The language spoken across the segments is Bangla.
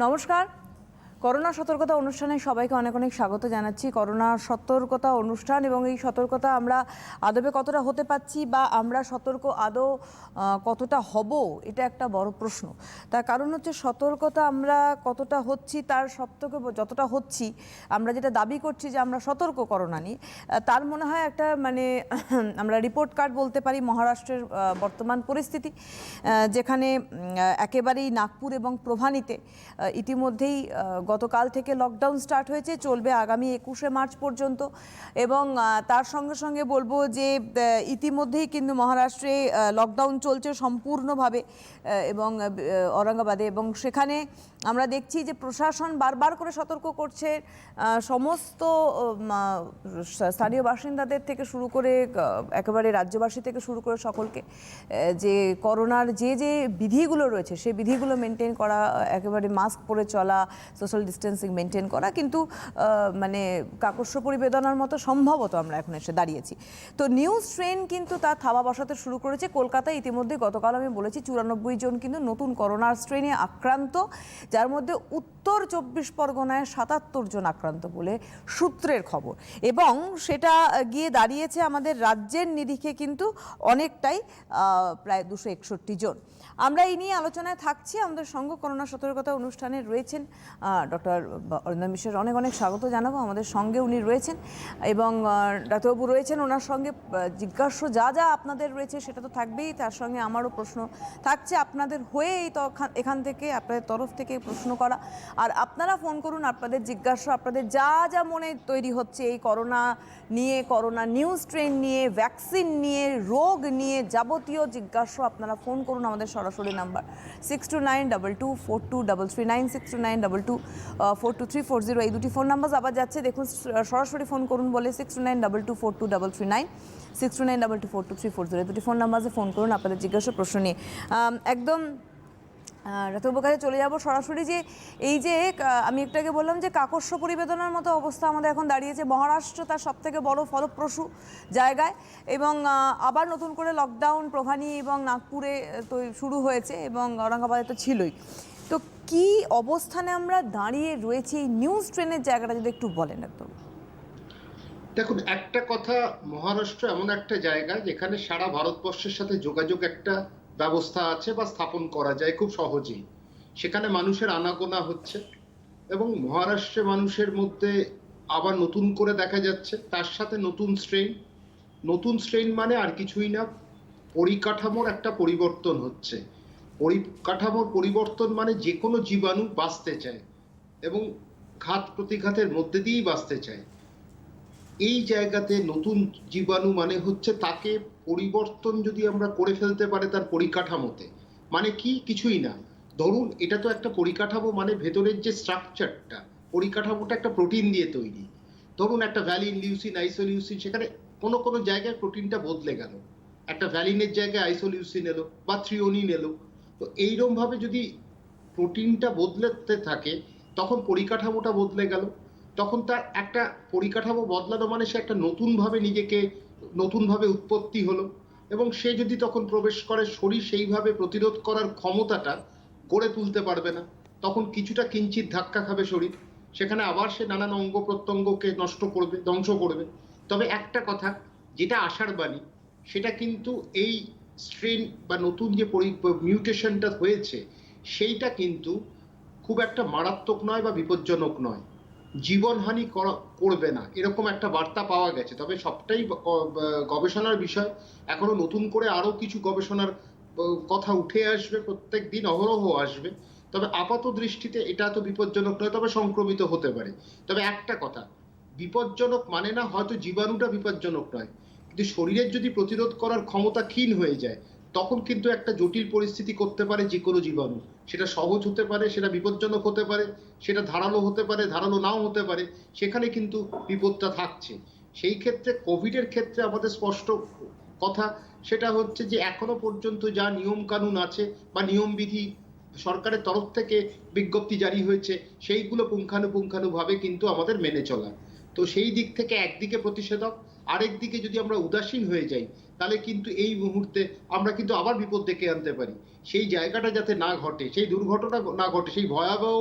নমস্কার। করোনা সতর্কতা অনুষ্ঠানে সবাইকে অনেক অনেক স্বাগত জানাচ্ছি। করোনা সতর্কতা অনুষ্ঠান এবং এই সতর্কতা আমরা আদবে কতটা হতে পারছি বা আমরা সতর্ক আদৌ কতটা হব, এটা একটা বড় প্রশ্ন। তার কারণ হচ্ছে সতর্কতা আমরা কতটা হচ্ছি, তার সবথেকে যতটা হচ্ছি আমরা যেটা দাবি করছি যে আমরা সতর্ক করোনা নিয়ে, তার মনে হয় একটা আমরা রিপোর্ট কার্ড বলতে পারি মহারাষ্ট্রের বর্তমান পরিস্থিতি, যেখানে একেবারেই নাগপুর এবং প্রভানীতে ইতিমধ্যেই গতকাল থেকে লকডাউন স্টার্ট হয়েছে, চলবে আগামী 21শে মার্চ পর্যন্ত। এবং তার সঙ্গে সঙ্গে বলবো যে ইতিমধ্যেই কিন্তু মহারাষ্ট্রে লকডাউন চলছে সম্পূর্ণভাবে এবং ঔরঙ্গাবাদে, এবং সেখানে আমরা দেখছি যে প্রশাসন বারবার করে সতর্ক করছে সমস্ত স্থানীয় বাসিন্দাদের থেকে শুরু করে একেবারে রাজ্যবাসী থেকে শুরু করে সকলকে, যে করোনার যে যে বিধিগুলো রয়েছে সেই বিধিগুলো মেনটেন করা, একেবারে মাস্ক পরে চলা, সোশ্যাল ডিস্টেন্সিং মেনটেন করা। কিন্তু কাকস্য পরিবেদনার মতো সম্ভবত আমরা এখন এসে দাঁড়িয়েছি। তো নিউজ ট্রেন কিন্তু তার থাবা বসাতে শুরু করেছে। কলকাতায় ইতিমধ্যে গতকাল আমি বলেছি 94 জন কিন্তু নতুন করোনার স্ট্রেনে আক্রান্ত, যার মধ্যে উত্তর 24 পরগনায় 77 জন আক্রান্ত বলে সূত্রের খবর, এবং সেটা গিয়ে দাঁড়িয়েছে আমাদের রাজ্যের নিরিখে কিন্তু অনেকটাই, প্রায় 261 জন। আমরা এই নিয়ে আলোচনায় থাকছি। আমাদের সঙ্গে করোনা সতর্কতা অনুষ্ঠানে রয়েছেন ডক্টর অরিন্দম মিশ্রের, অনেক অনেক স্বাগত জানাবো। আমাদের সঙ্গে উনি রয়েছেন এবং ডাক্তারবাবু রয়েছেন, ওনার সঙ্গে জিজ্ঞাস্য যা যা আপনাদের রয়েছে সেটা তো থাকবেই, তার সঙ্গে আমারও প্রশ্ন থাকছে আপনাদের হয়েই, তো এখান থেকে আপনাদের তরফ থেকে প্রশ্ন করা। আর আপনারা ফোন করুন, আপনাদের জিজ্ঞাসা, আপনাদের যা যা মনে তৈরি হচ্ছে এই করোনা নিয়ে, করোনা নিউজ ট্রেন নিয়ে, ভ্যাকসিন নিয়ে, রোগ নিয়ে, যাবতীয় জিজ্ঞাসা আপনারা ফোন করুন আমাদের সরাসরি নাম্বার 6292242339, 6292242340, এই দুটি ফোন নাম্বার আবার যাচ্ছে, দেখুন সরাসরি ফোন করুন বলে 6292242339, 6292242340, এই দুটি ফোন নাম্বারে ফোন করুন আপনাদের জিজ্ঞাসা প্রশ্ন নিয়ে। একদম ডাক্তারবাবুর কাছে চলে যাব সরাসরি। যে এই যে আমি একটু আগে বললাম যে কাকস্য পরিবেদনার মতো অবস্থা আমাদের এখন দাঁড়িয়েছে, মহারাষ্ট্র তার সবথেকে বড় ফলপ্রসূ জায়গায়, এবং আবার নতুন করে লকডাউন প্রভানী এবং নাগপুরে তো শুরু হয়েছে এবং ঔরঙ্গাবাদে তো ছিলই। তো কি অবস্থানে আমরা দাঁড়িয়ে রয়েছি, এই নিউজ ট্রেনের জায়গাটা যদি একটু বলেন একদম। দেখুন, একটা কথা, মহারাষ্ট্র এমন একটা জায়গা যেখানে সারা ভারতবর্ষের সাথে যোগাযোগ একটা ব্যবস্থা আছে বা স্থাপন করা যায় খুব সহজেই। সেখানে মানুষের আনাগোনা হচ্ছে এবং মহারাষ্ট্রে মানুষের মধ্যে আবার নতুন করে দেখা যাচ্ছে, তার সাথে নতুন স্ট্রেন মানে আর কিছুই না, পরিকাঠামোর একটা পরিবর্তন হচ্ছে। পরিকাঠামোর পরিবর্তন মানে যে কোনো জীবাণু বাঁচতে চায় এবং ঘাত প্রতিঘাতের মধ্যে দিয়েই বাঁচতে চায়। এই জায়গাতে নতুন জীবাণু মানে হচ্ছে তাকে পরিবর্তন যদি আমরা করে ফেলতে পারি তার পরিকাঠামোতে, মানে কি, কিছুই না। ধরুন, এটা তো একটা পরিকাঠামো, মানে ভেতরের যে স্ট্রাকচারটা, পরিকাঠামোটা একটা প্রোটিন দিয়ে তৈরি। ধরুন একটা ভ্যালিন, লিউসিন, আইসোলিউসিন, সেখানে কোনো কোনো জায়গায় প্রোটিনটা বদলে গেল, একটা ভ্যালিনের জায়গায় আইসোলিউসিন এলো বা থ্রিওনিন এলো। তো এইরকম ভাবে যদি প্রোটিনটা বদলাতে থাকে তখন পরিকাঠামোটা বদলে গেল। তখন তার একটা পরিকাঠামো বদলানো মানে সে একটা নতুনভাবে উৎপত্তি হলো, এবং সে যদি তখন প্রবেশ করে, শরীর সেইভাবে প্রতিরোধ করার ক্ষমতাটা গড়ে তুলতে পারবে না, তখন কিছুটা কিঞ্চিত ধাক্কা খাবে শরীর, সেখানে আবার সে নানান অঙ্গ প্রত্যঙ্গকে নষ্ট করবে, ধ্বংস করবে। তবে একটা কথা, যেটা আশার বাণী, সেটা কিন্তু এই স্ট্রেন বা নতুন যে মিউটেশনটা হয়েছে সেইটা কিন্তু খুব একটা মারাত্মক নয় বা বিপজ্জনক নয়, জীবনহানি করবে না, এরকম একটা বার্তা পাওয়া গেছে। তবে সবটাই গবেষণার বিষয়, এখনো নতুন করে আরো কিছু গবেষণার কথা উঠে আসবে, প্রত্যেক দিন অহরহ আসবে। তবে আপাত দৃষ্টিতে এটা তো বিপজ্জনক নয়, তবে সংক্রমিত হতে পারে। তবে একটা কথা, বিপজ্জনক মানে না হয়তো জীবাণুটা বিপজ্জনক নয়, কিন্তু শরীরের যদি প্রতিরোধ করার ক্ষমতা ক্ষীণ হয়ে যায় তখন কিন্তু একটা জটিল পরিস্থিতি করতে পারে যে কোনো জীবাণু। সেটা সহজ হতে পারে, সেটা বিপজ্জনক হতে পারে, সেটা ধারালো হতে পারে, ধারালো নাও হতে পারে, সেখানে কিন্তু বিপদটা থাকছে। সেই ক্ষেত্রে কোভিডের ক্ষেত্রে আমাদের স্পষ্ট কথা সেটা হচ্ছে যে এখনো পর্যন্ত যা নিয়ম কানুন আছে বা নিয়মবিধি সরকারের তরফ থেকে বিজ্ঞপ্তি জারি হয়েছে সেইগুলো পুঙ্খানুপুঙ্খানুভাবে কিন্তু আমাদের মেনে চলা। তো সেই দিক থেকে একদিকে প্রতিষেধক, আরেক দিকে যদি আমরা উদাসীন হয়ে যাই তাহলে কিন্তু এই মুহূর্তে আমরা কিন্তু আবার বিপদ ডেকে আনতে পারি। সেই জায়গাটা যাতে না ঘটে, সেই দুর্ঘটনা না ঘটে, সেই ভয়াবহ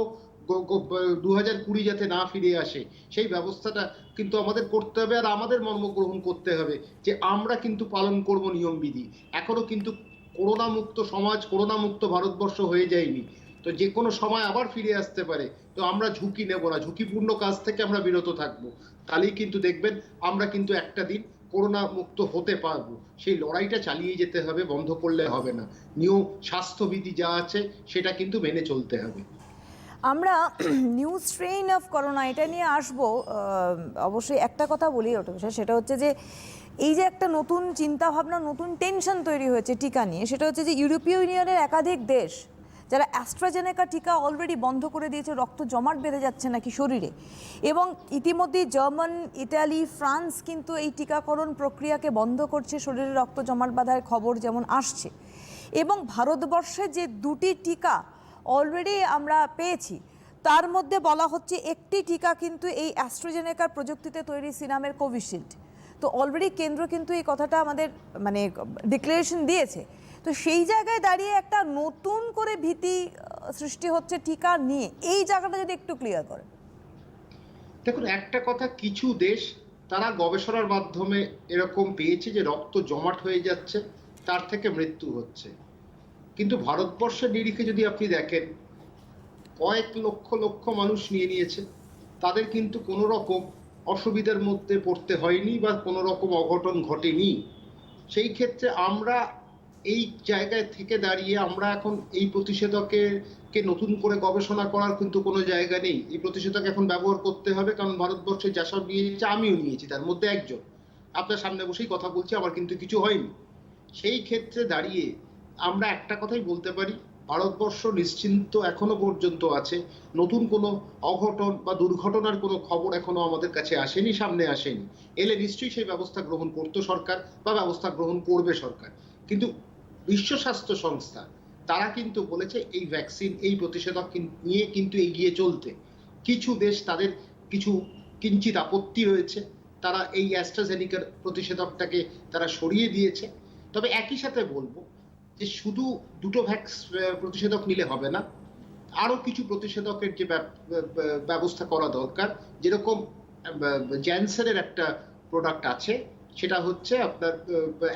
2020 যাতে না ফিরে আসে, সেই ব্যবস্থাটা কিন্তু আমাদের করতে হবে। আর আমাদের মর্মগ্রহণ করতে হবে যে আমরা কিন্তু পালন করব নিয়মবিধি। এখনো কিন্তু করোনা মুক্ত সমাজ, করোনা মুক্ত ভারতবর্ষ হয়ে যায়নি। তো যে কোনো সময় আবার ফিরে আসতে পারে। তো আমরা ঝুঁকি নেব না, ঝুঁকিপূর্ণ কাজ থেকে আমরা বিরত থাকবো। তাহলেই কিন্তু দেখবেন আমরা কিন্তু একটা দিন করোনা মুক্ত হতে পারবো। সেই লড়াইটা চালিয়ে যেতে হবে, বন্ধ করলে হবে না। নিয়ম, স্বাস্থ্যবিধি যা আছে সেটা কিন্তু মেনে চলতে হবে। আমরা নিউ স্ট্রেইন অফ করোনা এটা নিয়ে আসবো। অবশ্যই একটা কথা বলি ওটা বিষয়, সেটা হচ্ছে যে এই যে একটা নতুন চিন্তাভাবনা, নতুন টেনশন তৈরি হয়েছে টিকা নিয়ে, সেটা হচ্ছে যে ইউরোপীয় ইউনিয়নের একাধিক দেশ যারা অ্যাস্ট্রাজেনেকা টিকা অলরেডি বন্ধ করে দিয়েছে, রক্ত জমাট বেঁধে যাচ্ছে নাকি শরীরে, এবং ইতিমধ্যেই জার্মান, ইটালি, ফ্রান্স কিন্তু এই টিকাকরণ প্রক্রিয়াকে বন্ধ করছে, শরীরে রক্ত জমাট বাঁধার খবর যেমন আসছে। এবং ভারতবর্ষে যে দুটি টিকা অলরেডি আমরা পেয়েছি, তার মধ্যে বলা হচ্ছে একটি টিকা কিন্তু এই অ্যাস্ট্রাজেনেকার প্রযুক্তিতে তৈরি সিরামের কোভিশিল্ড। তো অলরেডি কেন্দ্র কিন্তু এই কথাটা আমাদের মানে ডিক্লারেশন দিয়েছে। তো সেই জায়গায় দাঁড়িয়ে একটা নতুন করে ভীতি সৃষ্টি হচ্ছে টিকা নিয়ে, এই জায়গাটা যদি একটু ক্লিয়ার করেন। দেখুন, একটা কথা, কিছু দেশ তারা গবেষণার মাধ্যমে এরকম পেয়েছে যে রক্ত জমাট হয়ে যাচ্ছে, তার থেকে মৃত্যু হচ্ছে। কিন্তু ভারতবর্ষের নিরিখে যদি আপনি দেখেন, কয়েক লক্ষ লক্ষ মানুষ নিয়ে নিয়েছে, তাদের কিন্তু কোনো রকম অসুবিধার মধ্যে পড়তে হয়নি বা কোনো রকম অঘটন ঘটেনি। সেই ক্ষেত্রে আমরা এই জায়গায় থেকে দাঁড়িয়ে আমরা এখন এই প্রতিষেধকের নতুন করে গবেষণা করার কিন্তু কোনো জায়গা নেই। এই প্রতিষেধক এখন ব্যবহার করতে হবে, কারণ ভারতবর্ষে যেসব নিয়েছে আমিও নিয়েছি, তার মধ্যে একজন। আপনার সামনে বসেই কথা বলছি, আমার কিন্তু কিছু হয়নি। সেই ক্ষেত্রে দাঁড়িয়ে আমরা একটা কথাই বলতে পারি, ভারতবর্ষ নিশ্চিন্ত এখনো পর্যন্ত আছে। নতুন কোনো অঘটন বা দুর্ঘটনার কোনো খবর এখনো আমাদের কাছে আসেনি, সামনে আসেনি। এলে নিশ্চয়ই সেই ব্যবস্থা গ্রহণ করতো সরকার বা ব্যবস্থা গ্রহণ করবে সরকার। কিন্তু বিশ্ব স্বাস্থ্য সংস্থা তারা কিন্তু বলেছে এই ভ্যাকসিন, এই প্রতিষেধক নিয়ে কিন্তু এগিয়ে চলতে। কিছু দেশ তাদের কিছু কিঞ্চিত আপত্তি রয়েছে, তারা এই অ্যাস্ট্রাজেনিকার প্রতিষেধকটাকে তারা সরিয়ে দিয়েছে। তবে একই সাথে বলবো যে শুধু দুটো প্রতিষেধক নিলে হবে না, আরো কিছু প্রতিষেধকের যে ব্যবস্থা করা দরকার। যেরকম জ্যানসনের একটা প্রোডাক্ট আছে, সেটা হচ্ছে আপনার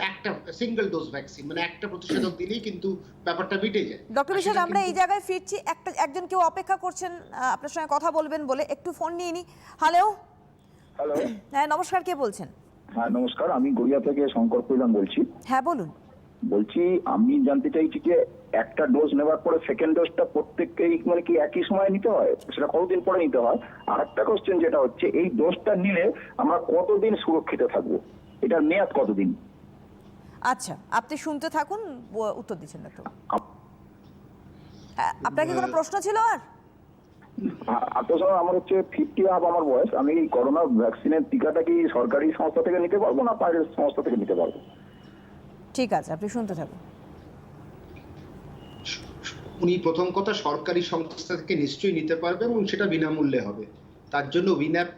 একটা সিঙ্গেল ডোজ ভ্যাকসিন, মানে একটা প্রতিষেধক দিলেই কিন্তু ব্যাপারটা মিটে যায়। ডক্টর বিশাল, আমরা এই জায়গায় ফিরছি। একজন কেউ অপেক্ষা করছেন আপনার সঙ্গে কথা বলবেন বলে, একটু ফোন নিয়ে নি। হ্যালো। হ্যালো। হ্যাঁ নমস্কার, কে বলছেন? হ্যাঁ নমস্কার, আমি গড়িয়া থেকে শঙ্কর প্রধান বলছি। হ্যাঁ বলুন। বলছি, আমি জানতে চাইছি যে একটা ডোজ নেওয়ার পরে সেকেন্ড ডোজটা প্রত্যেককেই মানে কি একই সময় নিতে হয়, সেটা কতদিন পরে নিতে হয়? আর একটা কোশ্চেন যেটা হচ্ছে, এই ডোজটা নিলে আমরা কতদিন সুরক্ষিত থাকবো, এটার মেয়াদ কতদিন? আচ্ছা, আপনি শুনতে থাকুন, উত্তর দিচ্ছেন ডক্টর। আপনার কি কোনো প্রশ্ন ছিল? আর তো স্যার, আমার হচ্ছে 50 আপ আমার বয়স। আমি এই করোনা ভ্যাকসিনের টিকাটা কি সরকারি সংস্থা থেকে নিতে পারবো না প্রাইভেট সংস্থা থেকে নিতে পারবো? ঠিক আছে, আপনি শুনতে থাকুন। উনি প্রথম কথা সরকারি সংস্থা থেকে নিশ্চয়ই নিতে পারবে এবং সেটা বিনামূল্যে হবে। তার জন্য উইন্যাপ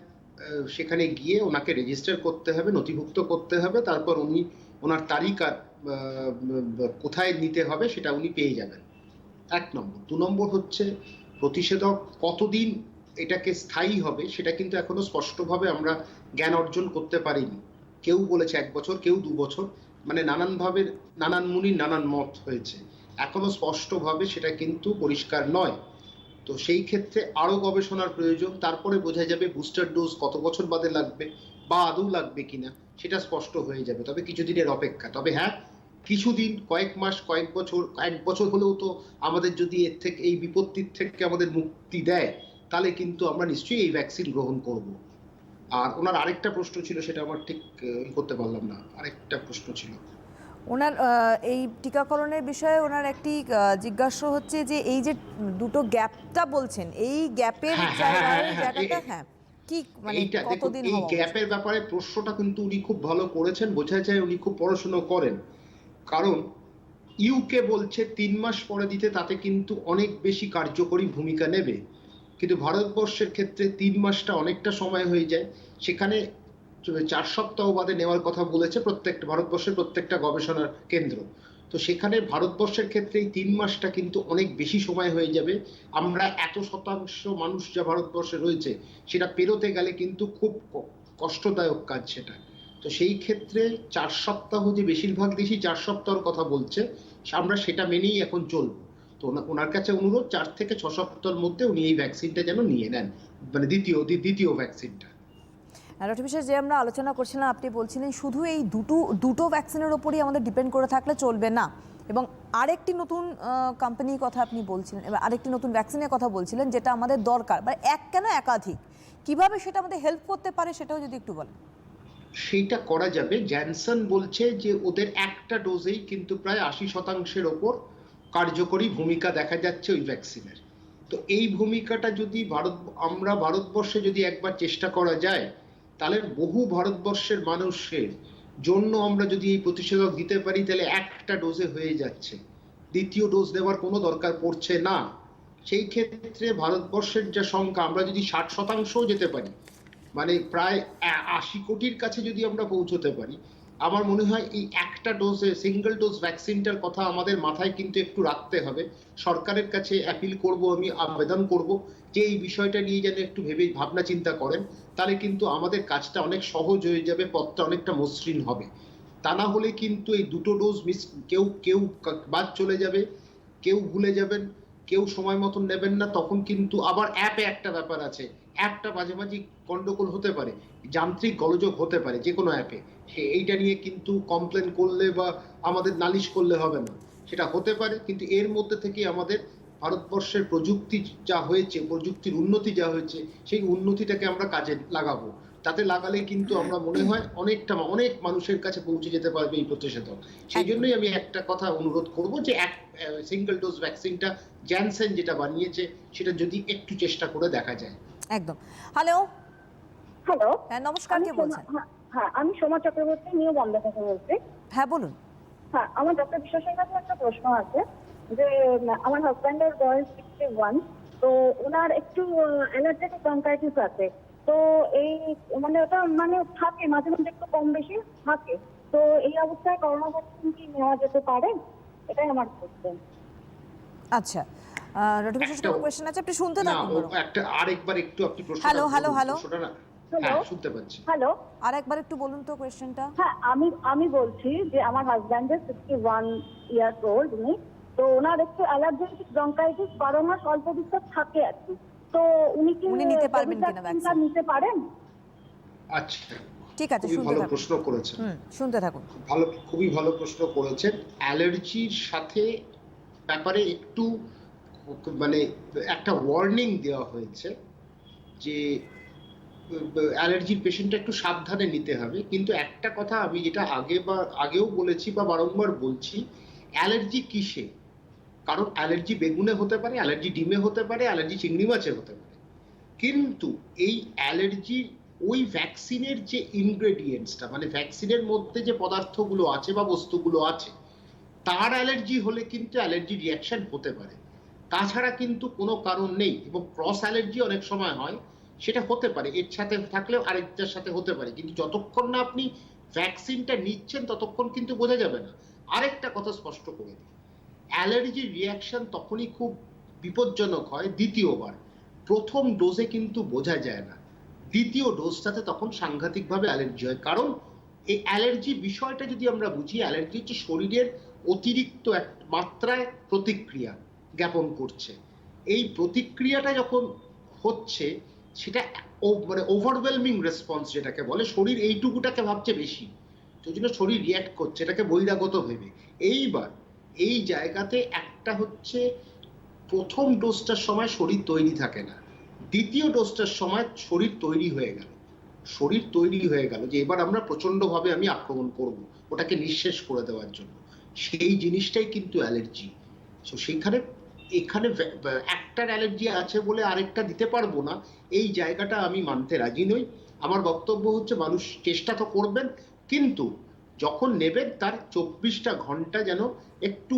সেখানে গিয়ে ওনাকে রেজিস্টার করতে হবে, নথিভুক্ত করতে হবে। তারপর উনি ওনার তারিখ আর কোথায় নিতে হবে সেটা উনি পেয়ে যাবেন। 1 নম্বর। 2 নম্বর হচ্ছে প্রতিষেধক কতদিন এটাকে স্থায়ী হবে সেটা কিন্তু এখনো স্পষ্টভাবে আমরা জ্ঞান অর্জন করতে পারিনি। কেউ বলেছে 1 বছর, কেউ 2 বছর, মানে নানানভাবে নানান মুনির নানান মত হয়েছে। এখনো স্পষ্টভাবে সেটা কিন্তু পরিষ্কার নয়। তো সেই ক্ষেত্রে আরো গবেষণার প্রয়োজন। তারপরে বোঝা যাবে বুস্টার ডোজ কত বছর বাদে লাগবে বা আদৌ লাগবে কিনা, সেটা স্পষ্ট হয়ে যাবে। তবে কিছুদিনের অপেক্ষা। তবে হ্যাঁ, কিছুদিন, কয়েক মাস, কয়েক বছর, 1 বছর হলেও তো আমাদের যদি এর থেকে, এই বিপত্তির থেকে আমাদের মুক্তি দেয়, তাহলে কিন্তু আমরা নিশ্চয়ই এই ভ্যাকসিন গ্রহণ করব। আর ওনার আরেকটা প্রশ্ন ছিল, সেটা আমার ঠিক করতে পারলাম না। আরেকটা প্রশ্ন ছিল ওনার এই টিকাকরণের বিষয়ে ওনার একটি জিজ্ঞাসা হচ্ছে যে এই যে দুটো গ্যাপটা বলছেন, এই গ্যাপের জায়গাটা হ্যাঁ কি মানে কতদিন এই গ্যাপের ব্যাপারে প্রশ্নটা কিন্তু উনি খুব ভালো করেছেন। বোঝা যায় উনি খুব পড়াশোনা করেন। কারণ ইউকে বলছে 3 মাস পরে দিতে, তাতে কিন্তু অনেক বেশি কার্যকরী ভূমিকা নেবে। কিন্তু ভারতবর্ষের ক্ষেত্রে 3 মাসটা অনেকটা সময় হয়ে যায়। সেখানে 4 সপ্তাহ বাদে নেওয়ার কথা বলেছে ভারতবর্ষের প্রত্যেকটা গবেষণার কেন্দ্র। তো সেখানে ভারতবর্ষের ক্ষেত্রে এই 3 মাসটা কিন্তু অনেক বেশি সময় হয়ে যাবে। আমরা এত শতাংশ মানুষ যা ভারতবর্ষে রয়েছে সেটা পেরোতে গেলে কিন্তু খুব কষ্টদায়ক কাজ সেটা। তো সেই ক্ষেত্রে 4 সপ্তাহ, যে বেশিরভাগ দেশই 4 সপ্তাহের কথা বলছে, আমরা সেটা মেনেই এখন চলবো। তো ওনার কাছে অনুরোধ 4 থেকে 6 সপ্তাহের মধ্যে উনি এই ভ্যাকসিনটা যেন নিয়ে নেন, মানে দ্বিতীয় ভ্যাকসিনটা। ডক্টর বিশ্বাস, যে আমরা আলোচনা করছিলাম, আপনি বলছিলেন শুধু এই দুটো ভ্যাকসিনের ওপরই আমাদের ডিপেন্ড করে থাকলে চলবে না, এবং আরেকটি নতুন কোম্পানির কথা আপনি বলছিলেন, এবার আরেকটি নতুন ভ্যাকসিনের কথা বলছিলেন, যেটা আমাদের দরকার, মানে এক কেন একাধিক, কিভাবে সেটা আমাদের হেল্প করতে পারে সেটাও যদি একটু বলেন। সেইটা করা যাবে। জ্যানসন বলছে যে ওদের একটা ডোজেই কিন্তু প্রায় 80% ওপর কার্যকরী ভূমিকা দেখা যাচ্ছে ওই ভ্যাকসিনের। তো এই ভূমিকাটা যদি আমরা ভারতবর্ষে যদি একবার চেষ্টা করা যায়, তাহলে বহু ভারতবর্ষের মানুষের জন্য আমরা যদি এই প্রতিষেধক দিতে পারি, তাহলে একটা ডোজে হয়ে যাচ্ছে, দ্বিতীয় ডোজ দেওয়ার কোনো দরকার পড়ছে না। সেই ক্ষেত্রে ভারতবর্ষের যা সংখ্যা, আমরা যদি 60% যেতে পারি, মানে প্রায় 80 কোটির কাছে যদি আমরা পৌঁছতে পারি, আমার মনে হয় এই একটা ডোজে, সিঙ্গেল ডোজ ভ্যাকসিনটার কথা আমাদের মাথায় কিন্তু একটু রাখতে হবে। সরকারের কাছে অ্যাপিল করব, আমি আবেদন করব যে এই বিষয়টা নিয়ে যেন একটু ভাবনা চিন্তা করেন। তাহলে কিন্তু আমাদের কাজটা অনেক সহজ হয়ে যাবে, পথটা অনেকটা মসৃণ হবে। তা না হলে কিন্তু এই দুটো ডোজ কেউ কেউ বাদ চলে যাবে, কেউ ভুলে যাবেন, কেউ সময় মতন নেবেন না, তখন কিন্তু আবার অ্যাপে একটা ব্যাপার আছে, অ্যাপটা মাঝে মাঝে গন্ডগোল হতে পারে, যান্ত্রিক গোলযোগ হতে পারে যে কোনো অ্যাপে। এইটা নিয়ে কিন্তু কমপ্লেন করলে বা আমাদের নালিশ করলে হবে না, সেটা হতে পারে। কিন্তু এর মধ্যে থেকে আমাদের ভারতবর্ষের প্রযুক্তি যা হয়েছে, প্রযুক্তির উন্নতি যা হয়েছে, সেই উন্নতিটাকে আমরা কাজে লাগাবো। তাতে লাগালে কিন্তু আমরা মনে হয় অনেক মানুষের কাছে পৌঁছে যেতে পারবে এই প্রতিষেধক। সেই জন্যই আমি একটা কথা অনুরোধ করব যে সিঙ্গেল ডোজ ভ্যাকসিনটা জ্যানসেন যেটা বানিয়েছে সেটা যদি একটু চেষ্টা করে দেখা যায়। একদম। হ্যালো। হ্যালো। হ্যাঁ, নমস্কার, কে বলছেন? হ্যাঁ, আমি সোমা চক্রবর্তী, নিউ বম্বে থেকে বলছি। হ্যাঁ, বলুন। হ্যাঁ, আমার ডক্টর বিশ্বাসের কাছে একটা প্রশ্ন আছে যে আমার হাজব্যান্ডের বয়স 61, তো ওনার একটু অ্যালার্জিক ব্রঙ্কাইটিস আছে। তো এই মানে ওটা মানে থাকে মাঝে মাঝে, একটু কম বেশি থাকে। তো এই অবস্থায় করোনা ভ্যাকসিন কি নেওয়া যেতে পারে? এটাই আমার কোশ্চেন। আচ্ছা, ডক্টর বিশ্বাস, কোনো কোয়েশ্চেন আছে? আপনি শুনতে না, থাকুন বরং। একটা আরেকবার একটু আপনি প্রশ্নটা হ্যালো, হ্যালো, বলুন, হ্যালো। প্রশ্নটা না। হ্যালো। হ্যাঁ, শুনতে পাচ্ছি। হ্যালো। আর একবার একটু বলুন তো কোয়েশ্চেনটা। হ্যাঁ, আমি বলছি যে আমার হাজব্যান্ডের 61 ইয়ার্স ওল্ড উনি, তো ওনার একটু অ্যালার্জেটিক ব্রঙ্কাইটিস 12 মাস অল্প বিস্তর থাকে আর কি। তো উনি কি নিতে পারবেন কোভিড কিনা ভ্যাকসিনটা ভ্যাকসিন? নিতে পারেন? আচ্ছা, ঠিক আছে, খুবই শুনতে ভালো থাকুন। প্রশ্ন করেছেন। শুনতে থাকুন। খুবই ভালো প্রশ্ন করেছেন। অ্যালার্জির সাথে ব্যাপারে একটু মানে একটা ওয়ার্নিং দেওয়া হয়েছে যে অ্যালার্জির পেশেন্টটা একটু সাবধানে নিতে হবে। কিন্তু একটা কথা আমি যেটা আগেও বলেছি বা বারংবার বলছি, অ্যালার্জি কিসে? কারণ অ্যালার্জি বেগুনে হতে পারে, অ্যালার্জি ডিমে হতে পারে, অ্যালার্জি চিংড়ি মাছে হতে পারে। কিন্তু এই অ্যালার্জি ওই ভ্যাকসিনের যে ইনগ্রেডিয়েন্টসটা, মানে ভ্যাকসিনের মধ্যে যে পদার্থগুলো আছে বা বস্তুগুলো আছে, তার অ্যালার্জি হলে কিন্তু অ্যালার্জি রিয়াকশন হতে পারে। তাছাড়া কিন্তু কোনো কারণ নেই। এবং ক্রস অ্যালার্জি অনেক সময় হয়, সেটা হতে পারে, এর সাথে থাকলেও আরেকটার সাথে হতে পারে, কিন্তু যতক্ষণ না আপনি ভ্যাকসিনটা নিচ্ছেন ততক্ষণ কিন্তু বোঝা যাবে না। আরেকটা কথা স্পষ্ট করে দিই, অ্যালার্জি রিয়াকশন তখনই খুব বিপজ্জনক হয় দ্বিতীয়বার। প্রথম ডোজে কিন্তু বোঝা যায় না, দ্বিতীয় ডোজটাতে তখন সাংঘাতিকভাবে অ্যালার্জি হয়। কারণ এই অ্যালার্জি বিষয়টা যদি আমরা বুঝি, অ্যালার্জি হচ্ছে শরীরের অতিরিক্ত এক মাত্রায় প্রতিক্রিয়া জ্ঞাপন করছে। এই প্রতিক্রিয়াটা যখন হচ্ছে, সেটা মানে ওভারওয়েলমিং রেসপন্স যেটাকে বলে, শরীর এইটুকুটাকে ভাবছে বেশি, সেই জন্য শরীর রিয়াক্ট করছে, এটাকে বহিরাগত ভেবে। এইবার এই জায়গাতে একটা হচ্ছে, প্রথম ডোজটার সময় শরীর তৈরি থাকে না, দ্বিতীয় ডোজটার সময় শরীর তৈরি হয়ে গেল যে এবার আমরা প্রচন্ডভাবে আমি আক্রমণ করব ওটাকে নিঃশেষ করে দেওয়ার জন্য। সেই জিনিসটাই কিন্তু অ্যালার্জি। তো এখানে একটার অ্যালার্জি আছে বলে আরেকটা দিতে পারবো না, এই জায়গাটা আমি মানতে রাজি নই। আমার বক্তব্য হচ্ছে, মানুষ চেষ্টা তো করবেন, কিন্তু যখন নেবেন তার 24টা ঘন্টা যেন একটু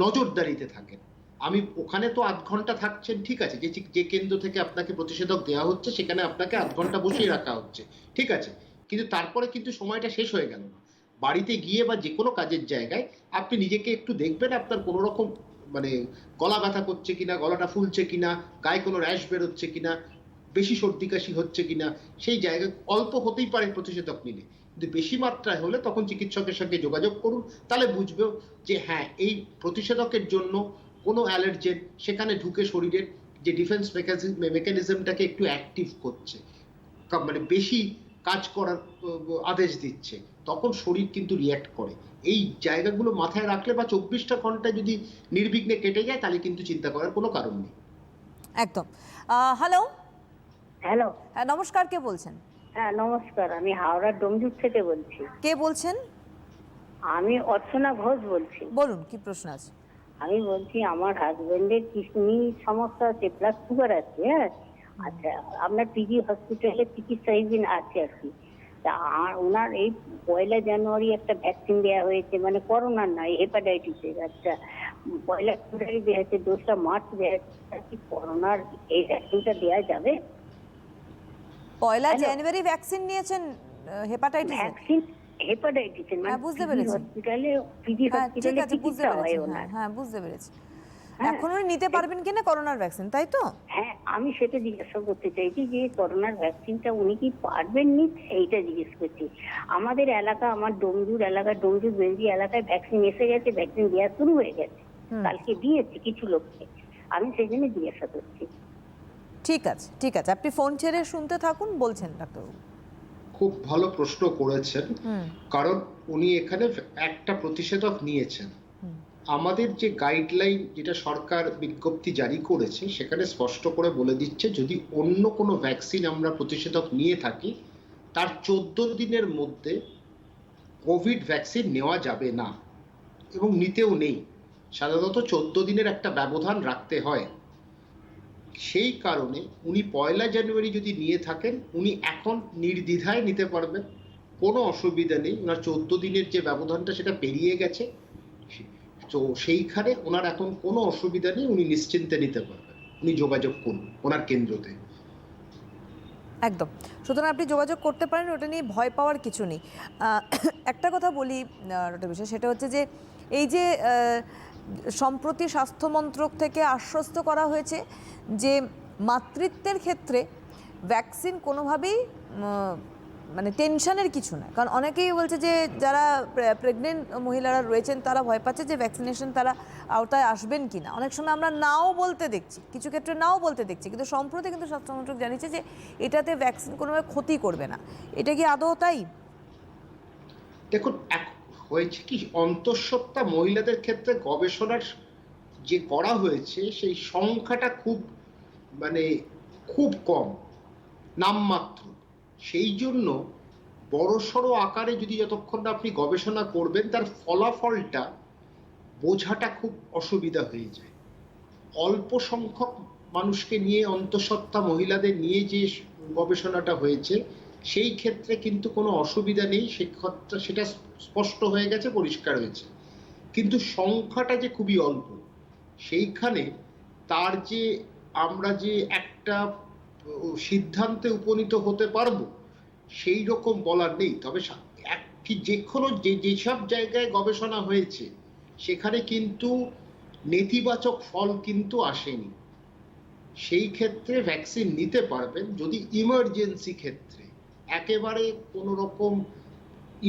নজরদারিতে থাকেন। আমি ওখানে তো 8 ঘন্টা থাকছেন, ঠিক আছে, যে কেন্দ্র থেকে আপনাকে প্রতিষেধক দেওয়া হচ্ছে সেখানে আপনাকে 8 ঘন্টা বসিয়ে রাখা হচ্ছে, ঠিক আছে, কিন্তু তারপরে কিন্তু সময়টা শেষ হয়ে গেল না। বাড়িতে গিয়ে বা যে কোনো কাজের জায়গায় আপনি নিজেকে একটু দেখবেন আপনার কোনো রকম মানে গলা ব্যথা করছে কিনা, গলাটা ফুলছে কিনা, গায়ে কোনো র্যাশ বেরোচ্ছে কিনা, বেশি সর্দি কাশি হচ্ছে কিনা। সেই জায়গায় অল্প হতেই পারে প্রতিষেধক নিলে, কিন্তু বেশি মাত্রায় হলে তখন চিকিৎসকের সঙ্গে যোগাযোগ করুন। তাহলে বুঝবে যে হ্যাঁ, এই প্রতিষেধকের জন্য কোনো অ্যালার্জেন সেখানে ঢুকে শরীরের যে ডিফেন্স মেকানিজমটাকে একটু অ্যাক্টিভ করছে, মানে বেশি কাজ করার আদেশ দিচ্ছে, তখন শরীর কিন্তু রিয়্যাক্ট করে। এই জায়গাগুলো মাথায় রাখলে বা 24টা ঘন্টায় যদি নির্বিঘ্নে কেটে যায়, তাহলে কিন্তু চিন্তা করার কোনো কারণ নেই। একদম। হ্যালো, হ্যালো, হ্যাঁ নমস্কার, কে বলছেন? হ্যাঁ নমস্কার, আমি হাওড়ার ডোমজুর থেকে বলছি। কে বলছেন? আমি অর্চনা ঘোষ বলছি। বলুন, কি প্রশ্ন আছে? আমি বলছি আমার হাজবেন্ডের কিডনি সমস্যা আছে, প্লাস সুগার আছে। হ্যাঁ, আচ্ছা, আপনার পিজি হসপিটালে চিকিৎসাধীন আছে আর কি। তা ওনার এই 1 জানুয়ারি একটা ভ্যাকসিন দেওয়া হয়েছে, মানে করোনার নয়, হেপাটাইটিসের। আচ্ছা, 1 ফেব্রুয়ারি দেওয়া হয়েছে, 2 মার্চ দেওয়া হয়েছে। কি করোনার এই ভ্যাকসিনটা দেওয়া যাবে? 1 জানুয়ারি ভ্যাকসিন নিয়েছেন হেপাটাইটিস? ভ্যাকসিন হেপাটাইটিসের, মানে বুঝতে পেরেছি। হসপিটালে পিজি হ্যাঁ ঠিক হসপিটালে আছে, বুঝতে চিকিৎসা হয় পেরেছি। ওনার। হ্যাঁ বুঝতে পেরেছি। হ্যাঁ। এখন উনি নিতে পারবেন কিনা করোনার ভ্যাকসিন, তাই তো? হ্যাঁ, আমি সেটা জিজ্ঞাসা করতে চাইছি যে করোনার ভ্যাকসিনটা উনি কি পারবেন নিতে, এইটা জিজ্ঞেস করছি। আমাদের এলাকা, আমার ডোমজুর এলাকা, ডোমজুর বেলজি এলাকায় ভ্যাকসিন এসে গেছে, ভ্যাকসিন দেওয়া শুরু হয়ে গেছে, কালকে দিয়েছে কিছু লোককে। আমি সেই জন্য জিজ্ঞাসা করছি। ঠিক আছে, ঠিক আছে, আপনি ফোন ছেড়ে শুনতে থাকুন, বলছেন ডাক্তারবাবু। খুব ভালো প্রশ্ন করেছেন, কারণ উনি এখানে একটা প্রতিষেধক নিয়েছেন। আমাদের যে গাইডলাইন, যেটা সরকার বিজ্ঞপ্তি জারি করেছে, সেখানে স্পষ্ট করে বলে দিচ্ছে যদি অন্য কোনো ভ্যাকসিন আমরা প্রতিষেধক নিয়ে থাকি, তার 14 দিনের মধ্যে কোভিড ভ্যাকসিন নেওয়া যাবে না এবং নিতেও নেই। সাধারণত 14 দিনের একটা ব্যবধান রাখতে হয়। সেই কারণে উনি 1 জানুয়ারি যদি নিয়ে থাকেন, উনি এখন নির্দ্বিধায় নিতে পারবেন, কোনো অসুবিধা নেই। ওনার 14 দিনের যে ব্যবধানটা সেটা পেরিয়ে গেছে, তো সেইখানে ওনার এখন কোনো অসুবিধা নেই, উনি নিশ্চিন্তে নিতে পারবেন। উনি যোগাযোগ করুন ওনার কেন্দ্রতে। একদম, সুতরাং আপনি যোগাযোগ করতে পারেন, ওটা নিয়ে ভয় পাওয়ার কিছু নেই। একটা কথা বলি একটা বিষয়, সেটা হচ্ছে যে এই যে সম্প্রতি স্বাস্থ্যমন্ত্রক থেকে আশ্বস্ত করা হয়েছে যে মাতৃত্বের ক্ষেত্রে ভ্যাকসিন কোনোভাবেই মানে টেনশনের কিছু না। কারণ অনেকেই বলছে যে যারা প্রেগনেন্ট মহিলারা রয়েছেন তারা ভয় পাচ্ছে যে ভ্যাকসিনেশন তারা আওতায় আসবেন কি না। অনেক সময় আমরা নাও বলতে দেখছি, কিছু ক্ষেত্রে নাও বলতে দেখছি, কিন্তু সম্প্রতি কিন্তু স্বাস্থ্যমন্ত্রক জানিয়েছে যে এটাতে ভ্যাকসিন কোনোভাবে ক্ষতি করবে না। এটা কি আদৌ তাই? দেখুন, হয়েছে কি, অন্তঃসত্ত্বা মহিলাদের ক্ষেত্রে গবেষণার যে করা হয়েছে সেই সংখ্যাটা খুব কম, নামমাত্র। সেই জন্য বড়সড় আকারে যদি যতক্ষণ না আপনি গবেষণা করবেন, তার ফলাফলটা বোঝাটা খুব অসুবিধা হয়ে যায়। অল্প সংখ্যক মানুষকে নিয়ে, অন্তঃসত্ত্বা মহিলাদের নিয়ে যে গবেষণাটা হয়েছে, সেই ক্ষেত্রে কিন্তু কোনো অসুবিধা নেই, সেটা স্পষ্ট হয়ে গেছে, পরিষ্কার হয়েছে। কিন্তু সংখ্যাটা যে খুবই অল্প, সেইখানে তার যে আমরা যে একটা সিদ্ধান্তে উপনীত হতে পারবো সেই রকম বলার নেই। তবে যেসব জায়গায় গবেষণা হয়েছে সেখানে কিন্তু নেতিবাচক ফল কিন্তু আসেনি। সেই ক্ষেত্রে ভ্যাকসিন নিতে পারবেন যদি ইমার্জেন্সি ক্ষেত্রে, একেবারে কোনো রকম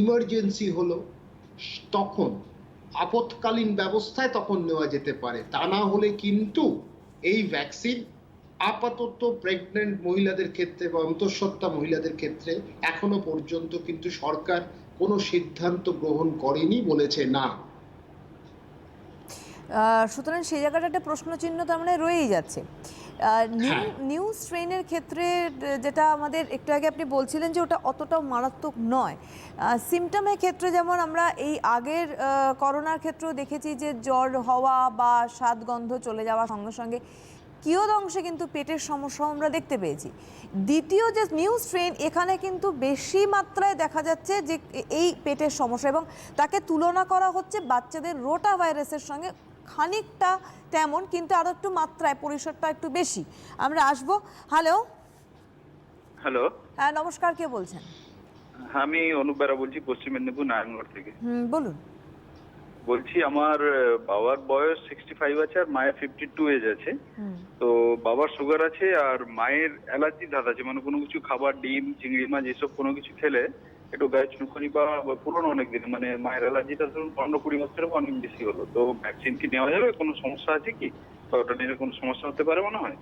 ইমার্জেন্সি হলো তখন, আপৎকালীন ব্যবস্থায় তখন নেওয়া যেতে পারে। তা না হলে কিন্তু এই ভ্যাকসিন আপাতত প্রেগনেন্ট মহিলাদের ক্ষেত্রে বা অন্তঃসত্ত্বা মহিলাদের ক্ষেত্রে এখনো পর্যন্ত কিন্তু সরকার কোনো সিদ্ধান্ত গ্রহণ করেনি, বলেছে না। সুতরাং সেই জায়গাটা একটা প্রশ্নচিহ্ন তার মানে রয়েই যাচ্ছে। নিউ স্ট্রেনের ক্ষেত্রে যেটা আমাদের একটু আগে আপনি বলছিলেন যে ওটা অতটাও মারাত্মক নয়। সিমটমের ক্ষেত্রে যেমন আমরা এই আগের করোনার ক্ষেত্রেও দেখেছি যে জ্বর হওয়া বা স্বাদ গন্ধ চলে যাওয়ার সঙ্গে সঙ্গে কিয়দ অংশে কিন্তু পেটের সমস্যাও আমরা দেখতে পেয়েছি। দ্বিতীয় যে নিউ স্ট্রেন, এখানে কিন্তু বেশি মাত্রায় দেখা যাচ্ছে যে এই পেটের সমস্যা, এবং তাকে তুলনা করা হচ্ছে বাচ্চাদের রোটা ভাইরাসের সঙ্গে, খানিকটা তেমন কিন্তু আরও একটু মাত্রায় পরিসরটা একটু বেশি। আমরা আসবো। হ্যালো, হ্যালো, হ্যাঁ নমস্কার, কে বলছেন? হ্যাঁ, আমি অনুপ বেরা বলছি পশ্চিম মেদিনীপুর নারায়ণগড় থেকে। বলুন। বলছি আমার বাবার বয়স 65 আছে আর মায়ের 52 এজ আছে। তো বাবার সুগার আছে আর মায়ের অ্যালার্জি ধাত আছে, মানে কোনো কিছু খাবার, ডিম, চিংড়ি মাছ এসব কোনো কিছু খেলে একটু গায়ে চুনকুনি বা পুরনো অনেক দিন, মানে মায়ের অ্যালার্জিটা ধরুন 15-20 বছরের অনেক বেশি হলো। তো ভ্যাকসিন কি নেওয়া যাবে? কোনো সমস্যা আছে কি, বা ওটা নিলে কোনো সমস্যা হতে পারে মনে হয়?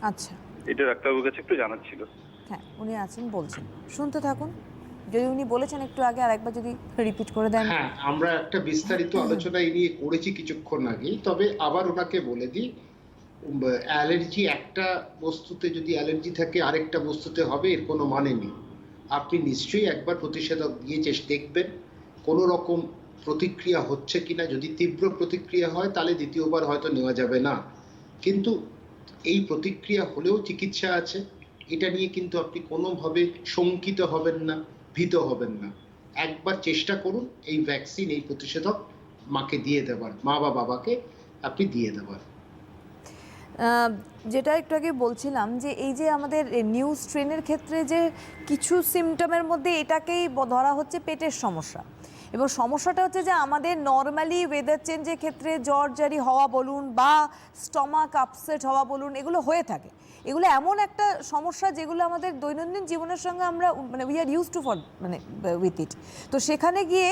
আচ্ছা, এটা ডাক্তারবাবুর কাছে একটু জানার ছিল। হ্যাঁ উনি আছেন, বলছেন, শুনতে থাকুন। যদি উনি বলেছেন একটু আগে, আরেকবার যদি রিপিট করে দেন। হ্যাঁ, আমরা একটা বিস্তারিত আলোচনা এই নিয়ে করেছি কিছুক্ষণ আগে, তবে আবার ওনাকে বলে দিই, অ্যালার্জি একটা বস্তুতে যদি অ্যালার্জি থাকে আরেকটা বস্তুতে হবে এর কোনো মানে নেই। আপনি নিশ্চয়ই একবার প্রতিষেধক দিয়ে দেখবেন কোনো রকম প্রতিক্রিয়া হচ্ছে কিনা। যদি তীব্র প্রতিক্রিয়া হয় তাহলে দ্বিতীয়বার হয়তো নেওয়া যাবে না, কিন্তু এই প্রতিক্রিয়া হলেও চিকিৎসা আছে। এটা নিয়ে কিন্তু আপনি কোনোভাবে শঙ্কিত হবেন না, ভীত হবেন না। একবার চেষ্টা করুন এই ভ্যাকসিন, এই প্রতিষেধক মাকে দিয়ে দেবার, মা বা বাবাকে আপনি দিয়ে দেবার। যেটা একটু আগে বলছিলাম যে এই যে আমাদের নিউ স্ট্রেনের ক্ষেত্রে যে কিছু সিমটমের মধ্যে এটাকেই ধরা হচ্ছে পেটের সমস্যা, এবং সমস্যাটা হচ্ছে যে আমাদের নর্মালি ওয়েদার চেঞ্জের ক্ষেত্রে জ্বর জারি হওয়া বলুন বা স্টমাক আপসেট হওয়া বলুন, এগুলো হয়ে থাকে। এগুলো এমন একটা সমস্যা যেগুলো আমাদের দৈনন্দিন জীবনের সঙ্গে আমরা মানে we are use to for মানে উইথ ইট। তো সেখানে গিয়ে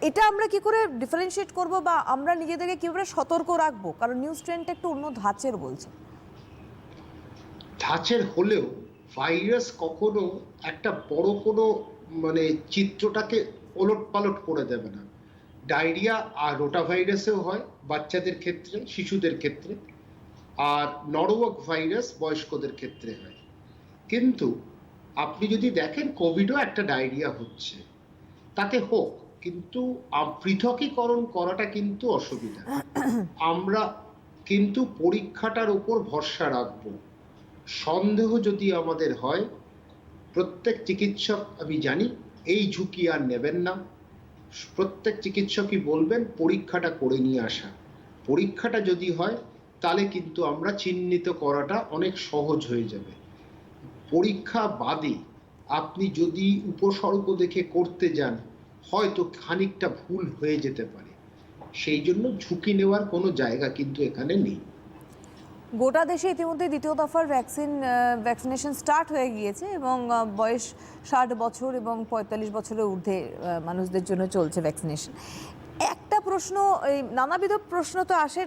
এটা আমরা কি করে ডিফারেন্সিয়েট করব বা আমরা নিজেদেরকে কীভাবে সতর্ক রাখবো? কারণ নিউজ ট্রেন্ডটা একটু অন্য ধাঁচের বলছে। ধাঁচের হলেও ভাইরাস কখনো একটা বড় কোনো মানে চিত্রটাকে ওলট পালট করে দেবে না। ডায়রিয়া আর রোটা ভাইরাসেও হয় বাচ্চাদের ক্ষেত্রে, শিশুদের ক্ষেত্রে, আর নরওয়াক ভাইরাস বয়স্কদের ক্ষেত্রে হয়। কিন্তু আপনি যদি দেখেন কোভিডও একটা ডায়রিয়া হচ্ছে, তাতে হোক, কিন্তু পৃথকীকরণ করাটা কিন্তু অসুবিধা। আমরা কিন্তু পরীক্ষাটার উপর ভরসা রাখবো। সন্দেহ যদি আমাদের হয়, প্রত্যেক চিকিৎসক আমি জানি এই ঝুঁকি আর নেবেন না। প্রত্যেক চিকিৎসকই বলবেন পরীক্ষাটা করে নিয়ে আসা। পরীক্ষাটা যদি হয় তাহলে কিন্তু আমরা চিহ্নিত করাটা অনেক সহজ হয়ে যাবে। পরীক্ষা বাদে আপনি যদি উপসর্গ দেখে করতে যান হয়তো খানিকটা ভুল হয়ে যেতে পারে। সেই জন্য ঝুঁকি নেওয়ার কোনো জায়গা কিন্তু এখানে নেই। গোটা দেশে ইতিমধ্যে দ্বিতীয় দফার ভ্যাকসিনেশন স্টার্ট হয়ে গিয়েছে এবং বয়স 60 বছর এবং 45 বছরের ঊর্ধ্বে মানুষদের জন্য চলছে ভ্যাকসিনেশন। একটা প্রশ্ন, এই নানাবিধ প্রশ্ন তো আসে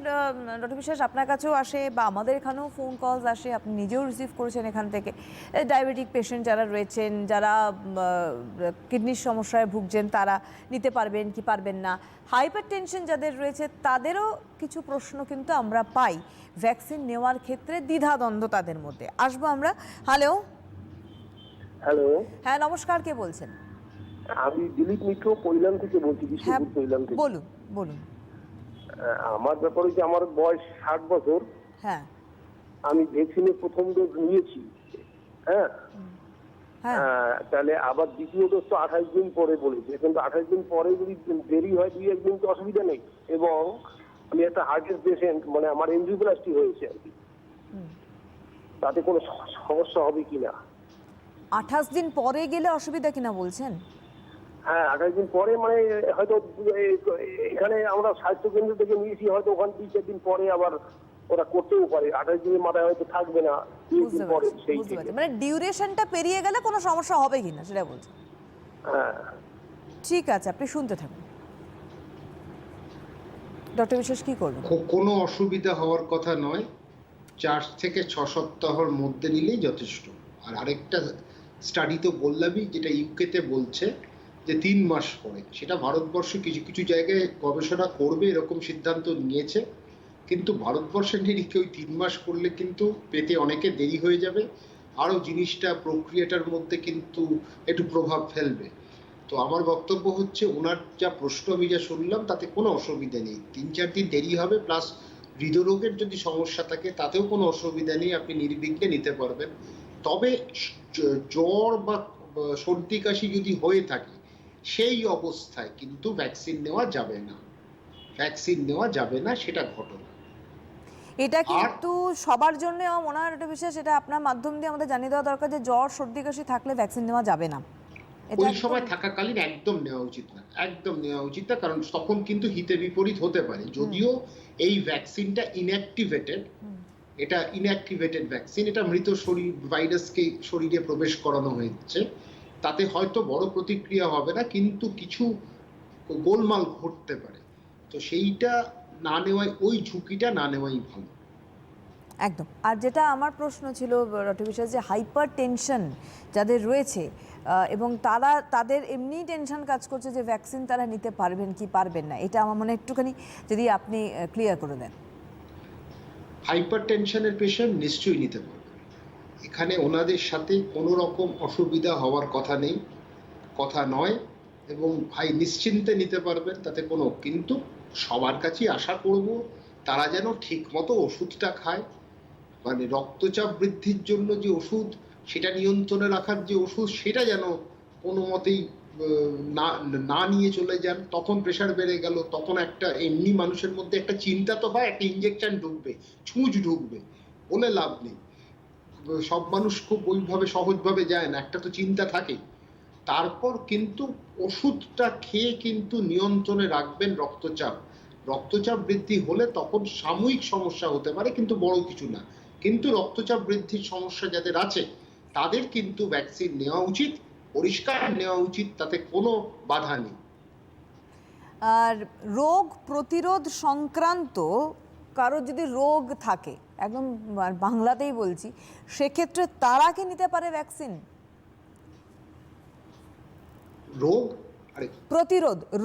ডক্টর বিশ্বাস, আপনার কাছেও আসে বা আমাদের এখানেও ফোন কলস আসে, আপনি নিজেও রিসিভ করেছেন এখান থেকে। ডায়াবেটিক পেশেন্ট যারা রয়েছেন, যারা কিডনির সমস্যায় ভুগছেন, তারা নিতে পারবেন কি পারবেন না। হাইপার টেনশন যাদের রয়েছে তাদেরও কিছু প্রশ্ন কিন্তু আমরা পাই ভ্যাকসিন নেওয়ার ক্ষেত্রে, দ্বিধাদ্বন্দ্ব তাদের মধ্যে। আসবো আমরা। হ্যালো। হ্যালো, হ্যাঁ নমস্কার, কে বলছেন? আমি দিলীপ মিত্র কৈলাম থেকে বলছি, হ্যাঁ বিষ্ণুপুর কৈলাম থেকে। বলুন বলুন। আমার ব্যাপার হচ্ছে আমার বয়স 60 বছর। হ্যাঁ আমি ভ্যাকসিনের প্রথম ডোজ নিয়েছি। হ্যাঁ, হ্যাঁ তাহলে আবার দ্বিতীয় ডোজ তো 28 দিন পরে বলেছে, কিন্তু 28 দিন পরে যদি দেরি হয় 2-1 দিন তো অসুবিধা নেই। এবং আমি একটা হার্টের পেশেন্ট, মানে আমার এনজিওপ্লাস্টি হয়েছে আর কি, তাতে কোনো সমস্যা হবে কিনা? 28 দিন পরে গেলে অসুবিধা কিনা বলছেন? হ্যাঁ, 28 দিন পরে, মানে হয়তো এখানে আমরা স্বাস্থ্য কেন্দ্র থেকে নিয়েছি, হয়তো ওখানে 2-4 দিন পরে আবার ওরা করতেও পারে। 28 দিনের মাথায় হয়তো থাকবে না, 2 দিন পরে সেই বুঝতে থেকে। পারছি, মানে ডিউরেশনটা পেরিয়ে গেলে কোনো সমস্যা হবে কিনা সেটা বলছেন। হ্যাঁ, ঠিক আছে, আপনি শুনতে থাকুন। ডক্টর বিশ্বাস কি করবেন? কোনো অসুবিধা হওয়ার কথা নয়। 4 থেকে 6 সপ্তাহের মধ্যে নিলেই যথেষ্ট। আর আরেকটা স্টাডি তো বললামই, যেটা ইউকেতে বলছে যে 3 মাস পরে। সেটা ভারতবর্ষে কিছু কিছু জায়গায় গবেষণা করবে এরকম সিদ্ধান্ত নিয়েছে, কিন্তু ভারতবর্ষের নিরিখে ওই 3 মাস করলে কিন্তু পেতে অনেকে দেরি হয়ে যাবে, আরও জিনিসটা প্রক্রিয়াটার মধ্যে কিন্তু একটু প্রভাব ফেলবে। তো আমার বক্তব্য হচ্ছে, ওনার যা প্রশ্ন আমি যা শুনলাম তাতে কোনো অসুবিধা নেই। 3-4 দিন দেরি হবে, প্লাস হৃদরোগের যদি সমস্যা থাকে তাতেও কোনো অসুবিধা নেই, আপনি নির্বিঘ্নে নিতে পারবেন। তবে জ্বর বা সর্দি কাশি যদি হয়ে থাকে সেই অবস্থায় কিন্তু ভ্যাকসিন নেওয়া যাবে না। ভ্যাকসিন নেওয়া যাবে না, সেটা ঘটনা। এটা কিন্তু সবার জন্য আমার মনে হয় একটা বিষয়, সেটা আপনার মাধ্যম দিয়ে আমাদের জানিয়ে দেওয়া দরকার যে জ্বর সর্দি কাশি থাকলে ভ্যাকসিন নেওয়া যাবে না। এটা ওই একদম- সময় থাকাকালীন একদম নেওয়া উচিত না, একদম নেওয়া উচিত না, কারণ তখন কিন্তু হিতে বিপরীত হতে পারে। যদিও এই ভ্যাকসিনটা ইনঅ্যাক্টিভেটেড, এটা ইনঅ্যাক্টিভেটেড ভ্যাকসিন, এটা মৃত শরীর ভাইরাসকে শরীরে প্রবেশ করানো হয়েছে, তাতে হয়তো বড় প্রতিক্রিয়া হবে না, কিন্তু কিছু গোলমাল ঘটতে পারে। তো সেইটা না নেওয়াই, ওই ঝুঁকিটা না নেওয়াই ভালো। একদম। আর যেটা আমার প্রশ্ন ছিল ডক্টর বিশ্বাস, যে হাইপার টেনশন যাদের রয়েছে এবং তাদের এমনি টেনশন কাজ করছে যে ভ্যাকসিন তারা নিতে পারবেন কি পারবেন না, এটা আমার মনে হয় একটুখানি যদি আপনি ক্লিয়ার করে দেন। হাইপার টেনশনের পেশেন্ট নিশ্চয়ই নিতে পারবে, এখানে ওনাদের সাথে কোনো রকম অসুবিধা হওয়ার কথা নেই, কথা নয়, এবং ভাই নিশ্চিন্তে নিতে পারবেন, তাতে কোনো, কিন্তু সবার কাছেই আশা করব তারা যেন ঠিক মতো ওষুধটা খায়। মানে রক্তচাপ বৃদ্ধির জন্য যে ওষুধ, সেটা নিয়ন্ত্রণে রাখার যে ওষুধ, সেটা যেন কোনো মতেই না নিয়ে চলে যান। তখন প্রেশার বেড়ে গেল, তখন একটা এমনি মানুষের মধ্যে একটা চিন্তা তো হয়, একটা ইঞ্জেকশন ঢুকবে, ছুঁচ ঢুকবে, বলে লাভ নেই। সব মানুষ খুব ওইভাবে সহজভাবে যায় না, একটা তো চিন্তা থাকেই। তারপর কিন্তু ওষুধটা খেয়ে কিন্তু নিয়ন্ত্রণে রাখবেন রক্তচাপ। রক্তচাপ বৃদ্ধি হলে তখন সাময়িক সমস্যা হতে পারে, কিন্তু বড় কিছু না। কিন্তু রক্তচাপ বৃদ্ধির সমস্যা যাদের আছে তাদের কিন্তু ভ্যাকসিন নেওয়া উচিত, পরিষ্কার নেওয়া উচিত, তাতে কোনো বাধা নেই। আর রোগ প্রতিরোধ সংক্রান্ত কারো যদি রোগ থাকে, একদম বাংলাতেই বলছি, সেক্ষেত্রে তারা কি নিতে পারে ভ্যাকসিন? রোগ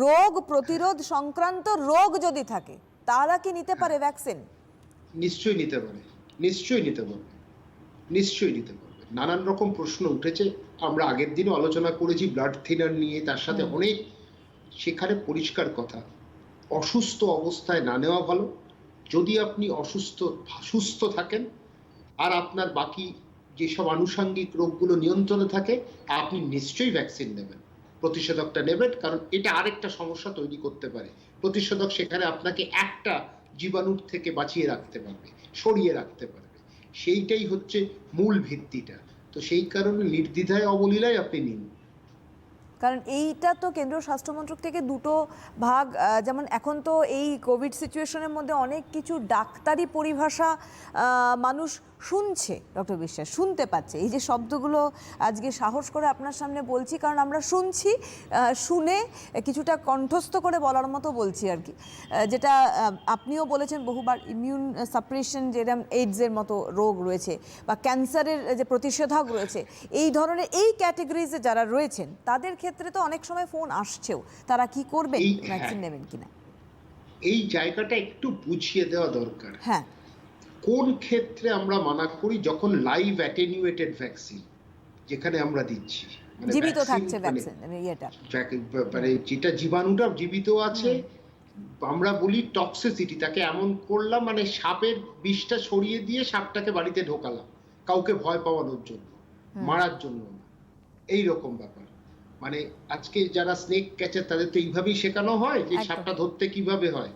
রোগ প্রতিরোধ সংক্রান্ত রোগ যদি থাকে, তারা কি নিতে পারে ভ্যাকসিন? নিশ্চয়ই নিতে পারে, নিশ্চয়ই নিতে পারবে, নিশ্চয়ই নিতে পারবে। নানান রকম প্রশ্ন উঠেছে, আমরা আগের দিনও আলোচনা করেছি ব্লাড থিনার নিয়ে, তার সাথে অনেক, সেখানে পরিষ্কার কথা, অসুস্থ অবস্থায় না নেওয়া ভালো। যদি আপনি সুস্থ থাকেন আর আপনার বাকি যেসব আনুষঙ্গিক রোগগুলো নিয়ন্ত্রণে থাকে, আপনি নিশ্চয়ই ভ্যাকসিন নেবেন, প্রতিষেধকটা নেবেন, কারণ এটা আরেকটা সমস্যা তৈরি করতে পারে। প্রতিষেধক সেখানে আপনাকে একটা জীবাণুর থেকে বাঁচিয়ে রাখতে পারবে, সরিয়ে রাখতে পারবে, সেইটাই হচ্ছে মূল ভিত্তিটা। তো সেই কারণে নির্দ্বিধায় অবলীলায় আপনি নিন। কারণ এইটা তো কেন্দ্রীয় স্বাস্থ্যমন্ত্রক থেকে দুটো ভাগ, যেমন এখন তো এই কোভিড সিচুয়েশনের মধ্যে অনেক কিছু ডাক্তারি পরিভাষা মানুষ শুনছে, ডক্টর বিশ্বাস শুনতে পাচ্ছে। এই যে শব্দগুলো আজকে সাহস করে আপনার সামনে বলছি, কারণ আমরা শুনছি, শুনে কিছুটা কণ্ঠস্থ করে বলার মতো বলছি আর কি। যেটা আপনিও বলেছেন বহুবার, ইমিউন সাপ্রেশন, যেরকম এইডসের মতো রোগ রয়েছে বা ক্যান্সারের যে প্রতিষেধক রয়েছে, এই ধরনের এই ক্যাটেগরিজে যারা রয়েছেন তাদের ক্ষেত্রে তো অনেক সময় ফোন আসছেও, তারা কি করবেন, ভ্যাকসিন নেবেন কিনা। এই জায়গাটা একটু বুঝিয়ে দেওয়া দরকার। হ্যাঁ, কোন ক্ষেত্রে আমরা মানা করি? যখন লাইভ অ্যাটেনিউয়েটেড ভ্যাকসিন যেখানে আমরা দিচ্ছি, জীবিত থাকছে ভ্যাকসিন, এটা মানে যেটা জীবাণুটা জীবিত আছে, আমরা বলি টক্সিসিটি, তাকে এমন করলাম, মানে সাপের বিষটা ছড়িয়ে দিয়ে সাপটাকে বাড়িতে ঢোকালাম, কাউকে ভয় পাওয়ানোর জন্য, মারার জন্য না, এই রকম ব্যাপার। মানে আজকে যারা স্নেক ক্যাচার তাদের তো এইভাবেই শেখানো হয় যে সাপটা ধরতে কিভাবে হয়,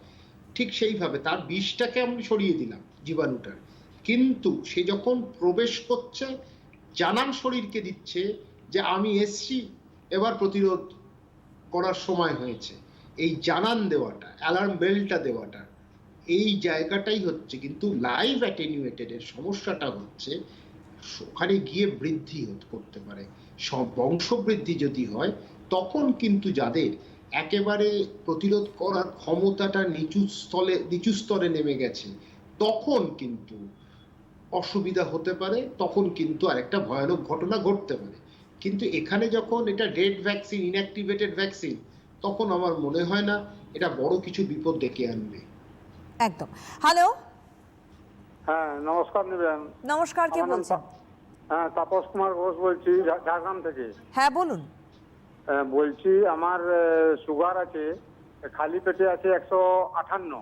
ঠিক সেইভাবে তার বিষটাকে আমি সরিয়ে দিলাম জীবাণুটার, কিন্তু সে যখন প্রবেশ করছে জানান শরীরকে দিচ্ছে যে আমি এসছি, এবার প্রতিরোধ করার সময় হয়েছে। এই জানান দেওয়াটা, অ্যালার্ম বেলটা দেওয়াটা, এই জায়গাটাই হচ্ছে। কিন্তু লাইভ অ্যাটেনিউয়েটেড এর সমস্যাটা হচ্ছে ওখানে গিয়ে বৃদ্ধি করতে পারে, সব বংশবৃদ্ধি যদি হয়, তখন কিন্তু যাদের একেবারে প্রতিরোধ করার ক্ষমতাটা নিচু স্তরে নেমে গেছে, তখন কিন্তু অসুবিধা হতে পারে, তখন কিন্তু আরেকটা ভয়ানক ঘটনা ঘটতে পারে। কিন্তু এখানে যখন এটা ডেড ভ্যাকসিন, ইনঅ্যাক্টিভেটেড ভ্যাকসিন, তখন আমার মনে হয় না এটা বড় কিছু বিপদ ডেকে আনবে। একদম। হ্যালো, হ্যাঁ নমস্কার নেবেন। নমস্কার, কে বলছেন? হ্যাঁ তাপস কুমার ঘোষ বলছি, ঝাড়গ্রাম থেকে। হ্যাঁ বলুন। বলছি আমার সুগার আছে, খালি পেটে আছে 158,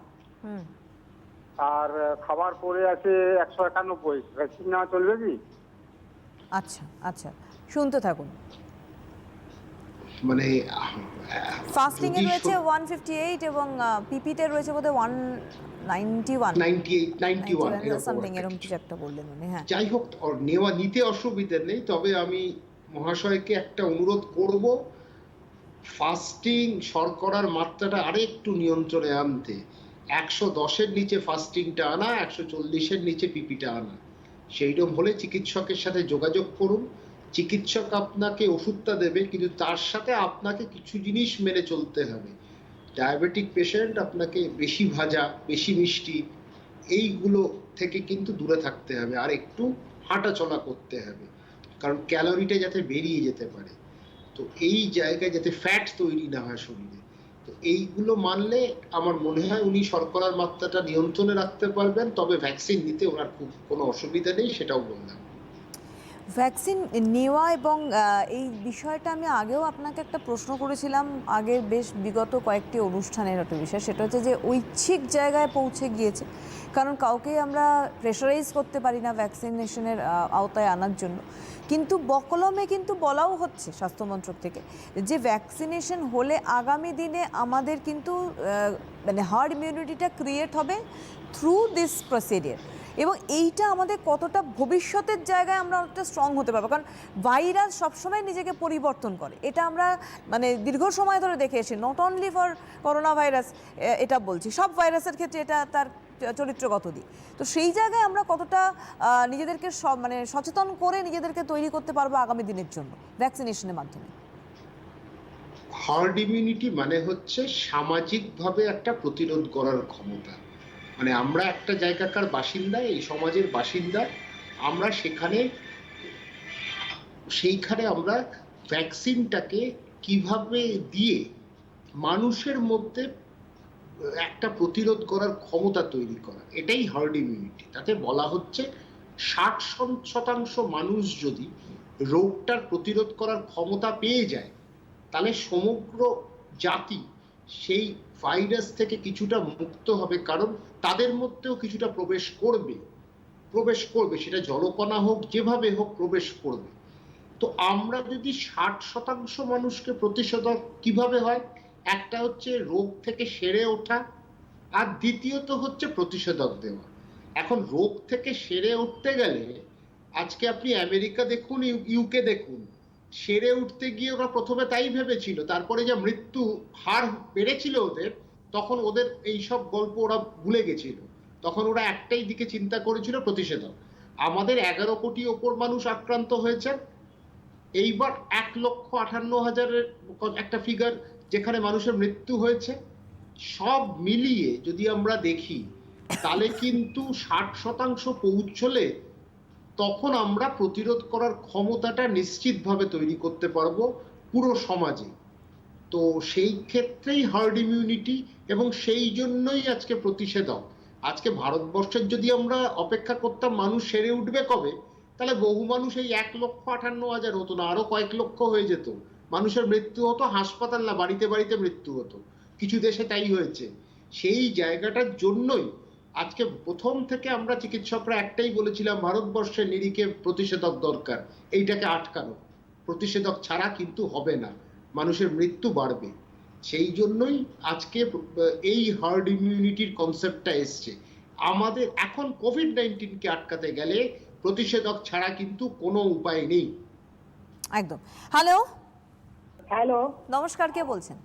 আর খাবার পরে আছে 191। ভ্যাকসিন নেওয়া চলবে কি? আচ্ছা আচ্ছা, শুনতে থাকুন। মানে ফাস্টিং এ রয়েছে 158 এবং পিপিতে রয়েছে বোধহয় 191 সামথিং, এরকম কিছু একটা বললেন উনি। হ্যাঁ, যাই হোক, নিতে অসুবিধা নেই, তবে আমি মহাশয়কে একটা অনুরোধ করব, ফাস্টিং শর্করার মাত্রাটা আরেকটু নিয়ন্ত্রণে আনতে। 110-এর নিচে ফাস্টিংটা আনা, 140-এর নিচে পিপিটা আনা। সেইরকম হলে চিকিৎসকের সাথে যোগাযোগ করুন। চিকিৎসক আপনাকে ওষুধটা দেবে, কিন্তু তার সাথে আপনাকে কিছু জিনিস মেনে চলতে হবে। ডায়াবেটিক পেশেন্ট, আপনাকে বেশি ভাজা, বেশি মিষ্টি এইগুলো থেকে কিন্তু দূরে থাকতে হবে, আর একটু হাঁটাচলা করতে হবে, কারণ ক্যালোরিটা যাতে বেরিয়ে যেতে পারে। তো এই জায়গায় যাতে ফ্যাট তৈরি না হয় শরীরে, তো এইগুলো মানলে আমার মনে হয় উনি শর্করার মাত্রাটা নিয়ন্ত্রণে রাখতে পারবেন। তবে ভ্যাকসিন নিতে ওনার খুব কোনো অসুবিধা নেই, সেটাও বললাম। ভ্যাকসিন নেওয়া এবং এই বিষয়টা আমি আগেও আপনাকে একটা প্রশ্ন করেছিলাম আগের বেশ বিগত কয়েকটি অনুষ্ঠানের একটা বিষয়, সেটা হচ্ছে যে ঐচ্ছিক জায়গায় পৌঁছে গিয়েছে, কারণ কাউকে আমরা প্রেশারাইজ করতে পারি না ভ্যাকসিনেশনের আওতায় আনার জন্য। কিন্তু বকলমে কিন্তু বলাও হচ্ছে স্বাস্থ্যমন্ত্রক থেকে যে ভ্যাকসিনেশন হলে আগামী দিনে আমাদের কিন্তু মানে হার্ড ইমিউনিটিটা ক্রিয়েট হবে থ্রু দিস প্রসিডিয়ার, এবং এইটা আমাদের কতটা ভবিষ্যতের জায়গায় আমরা অনেকটা স্ট্রং হতে পারবো। কারণ ভাইরাস সবসময় নিজেকে পরিবর্তন করে, এটা আমরা মানে দীর্ঘ সময় ধরে দেখে এসেছি, not only for corona virus, এটা বলছি সব ভাইরাসের ক্ষেত্রে এটা তার চরিত্রগত দিক। তো সেই জায়গায় আমরা কতটা নিজেদেরকে মানে সচেতন করে নিজেদেরকে তৈরি করতে পারবো আগামী দিনের জন্য ভ্যাকসিনেশনের মাধ্যমে। হার্ড ইমিউনিটি মানে হচ্ছে সামাজিকভাবে একটা প্রতিরোধ করার ক্ষমতা। মানে আমরা একটা জায়গাকার বাসিন্দা, এই সমাজের বাসিন্দা, আমরা সেইখানে আমরা ভ্যাকসিনটাকে কিভাবে দিয়ে মানুষের মধ্যে একটা প্রতিরোধ করার ক্ষমতা তৈরি করা, এটাই হার্ড ইমিউনিটি। তাতে বলা হচ্ছে 60% মানুষ যদি রোগটার প্রতিরোধ করার ক্ষমতা পেয়ে যায়, তাহলে সমগ্র জাতি সেই ভাইরাস থেকে কিছুটা মুক্ত হবে, কারণ তাদের মধ্যেও কিছুটা প্রবেশ করবে, সেটা জলকণা হোক, যেভাবে হোক প্রবেশ করবে। তো আমরা যদি 60% মানুষকে প্রতিষেধক কিভাবে হয়, একটা হচ্ছে রোগ থেকে সেরে ওঠা, আর দ্বিতীয়ত হচ্ছে প্রতিষেধক দেওয়া। এখন রোগ থেকে সেরে উঠতে গেলে আজকে আপনি আমেরিকা দেখুন, ইউকে দেখুন, সেরে উঠতে গিয়ে ওরা প্রথমে তাই ভেবেছিল, তারপরে যে মৃত্যু হার বেড়েছিল ওদের, তখন ওদের এইসব গল্প ওরা ভুলে গেছিল। তখন ওরা একটাই দিকে চিন্তা করেছিল, প্রতিষেধক। আমাদের 11 কোটি ওপর মানুষ আক্রান্ত হয়েছে, এইবার 1,58,000-এর একটা ফিগার যেখানে মানুষের মৃত্যু হয়েছে। সব মিলিয়ে যদি আমরা দেখি, তাহলে কিন্তু 60% পৌঁছলে তখন আমরা প্রতিরোধ করার ক্ষমতাটা নিশ্চিতভাবে তৈরি করতে পারবো পুরো সমাজে। তো সেই ক্ষেত্রেই হার্ড ইমিউনিটি, এবং সেই জন্যই আজকে প্রতিষেধক। আজকে ভারতবর্ষের যদি আমরা অপেক্ষা করতাম মানুষ সেরে উঠবে কবে, তাহলে বহু মানুষ এই 1,58,000 হতো না, আরো কয়েক লক্ষ হয়ে যেত। মানুষের মৃত্যু হতো হাসপাতাল না, বাড়িতে বাড়িতে মৃত্যু হতো। কিছু দেশে তাই হয়েছে। সেই জায়গাটার জন্যই আজকে প্রথম থেকে আমরা চিকিৎসকরা একটাই বলেছিলাম, ভারতবর্ষের নিরিখে প্রতিষেধক দরকার, এইটাকে আটকানো। প্রতিষেধক ছাড়া কিন্তু হবে না, মানুষের মৃত্যু বাড়বে। সেই জন্যই আজকে এই হার্ড ইমিউনিটির কনসেপ্টটা এসছে। আমাদের এখন কোভিড-19কে আটকাতে গেলে প্রতিষেধক ছাড়া কিন্তু কোনো উপায় নেই। একদম। হ্যালো, হ্যালো, নমস্কার, কে বলছেন?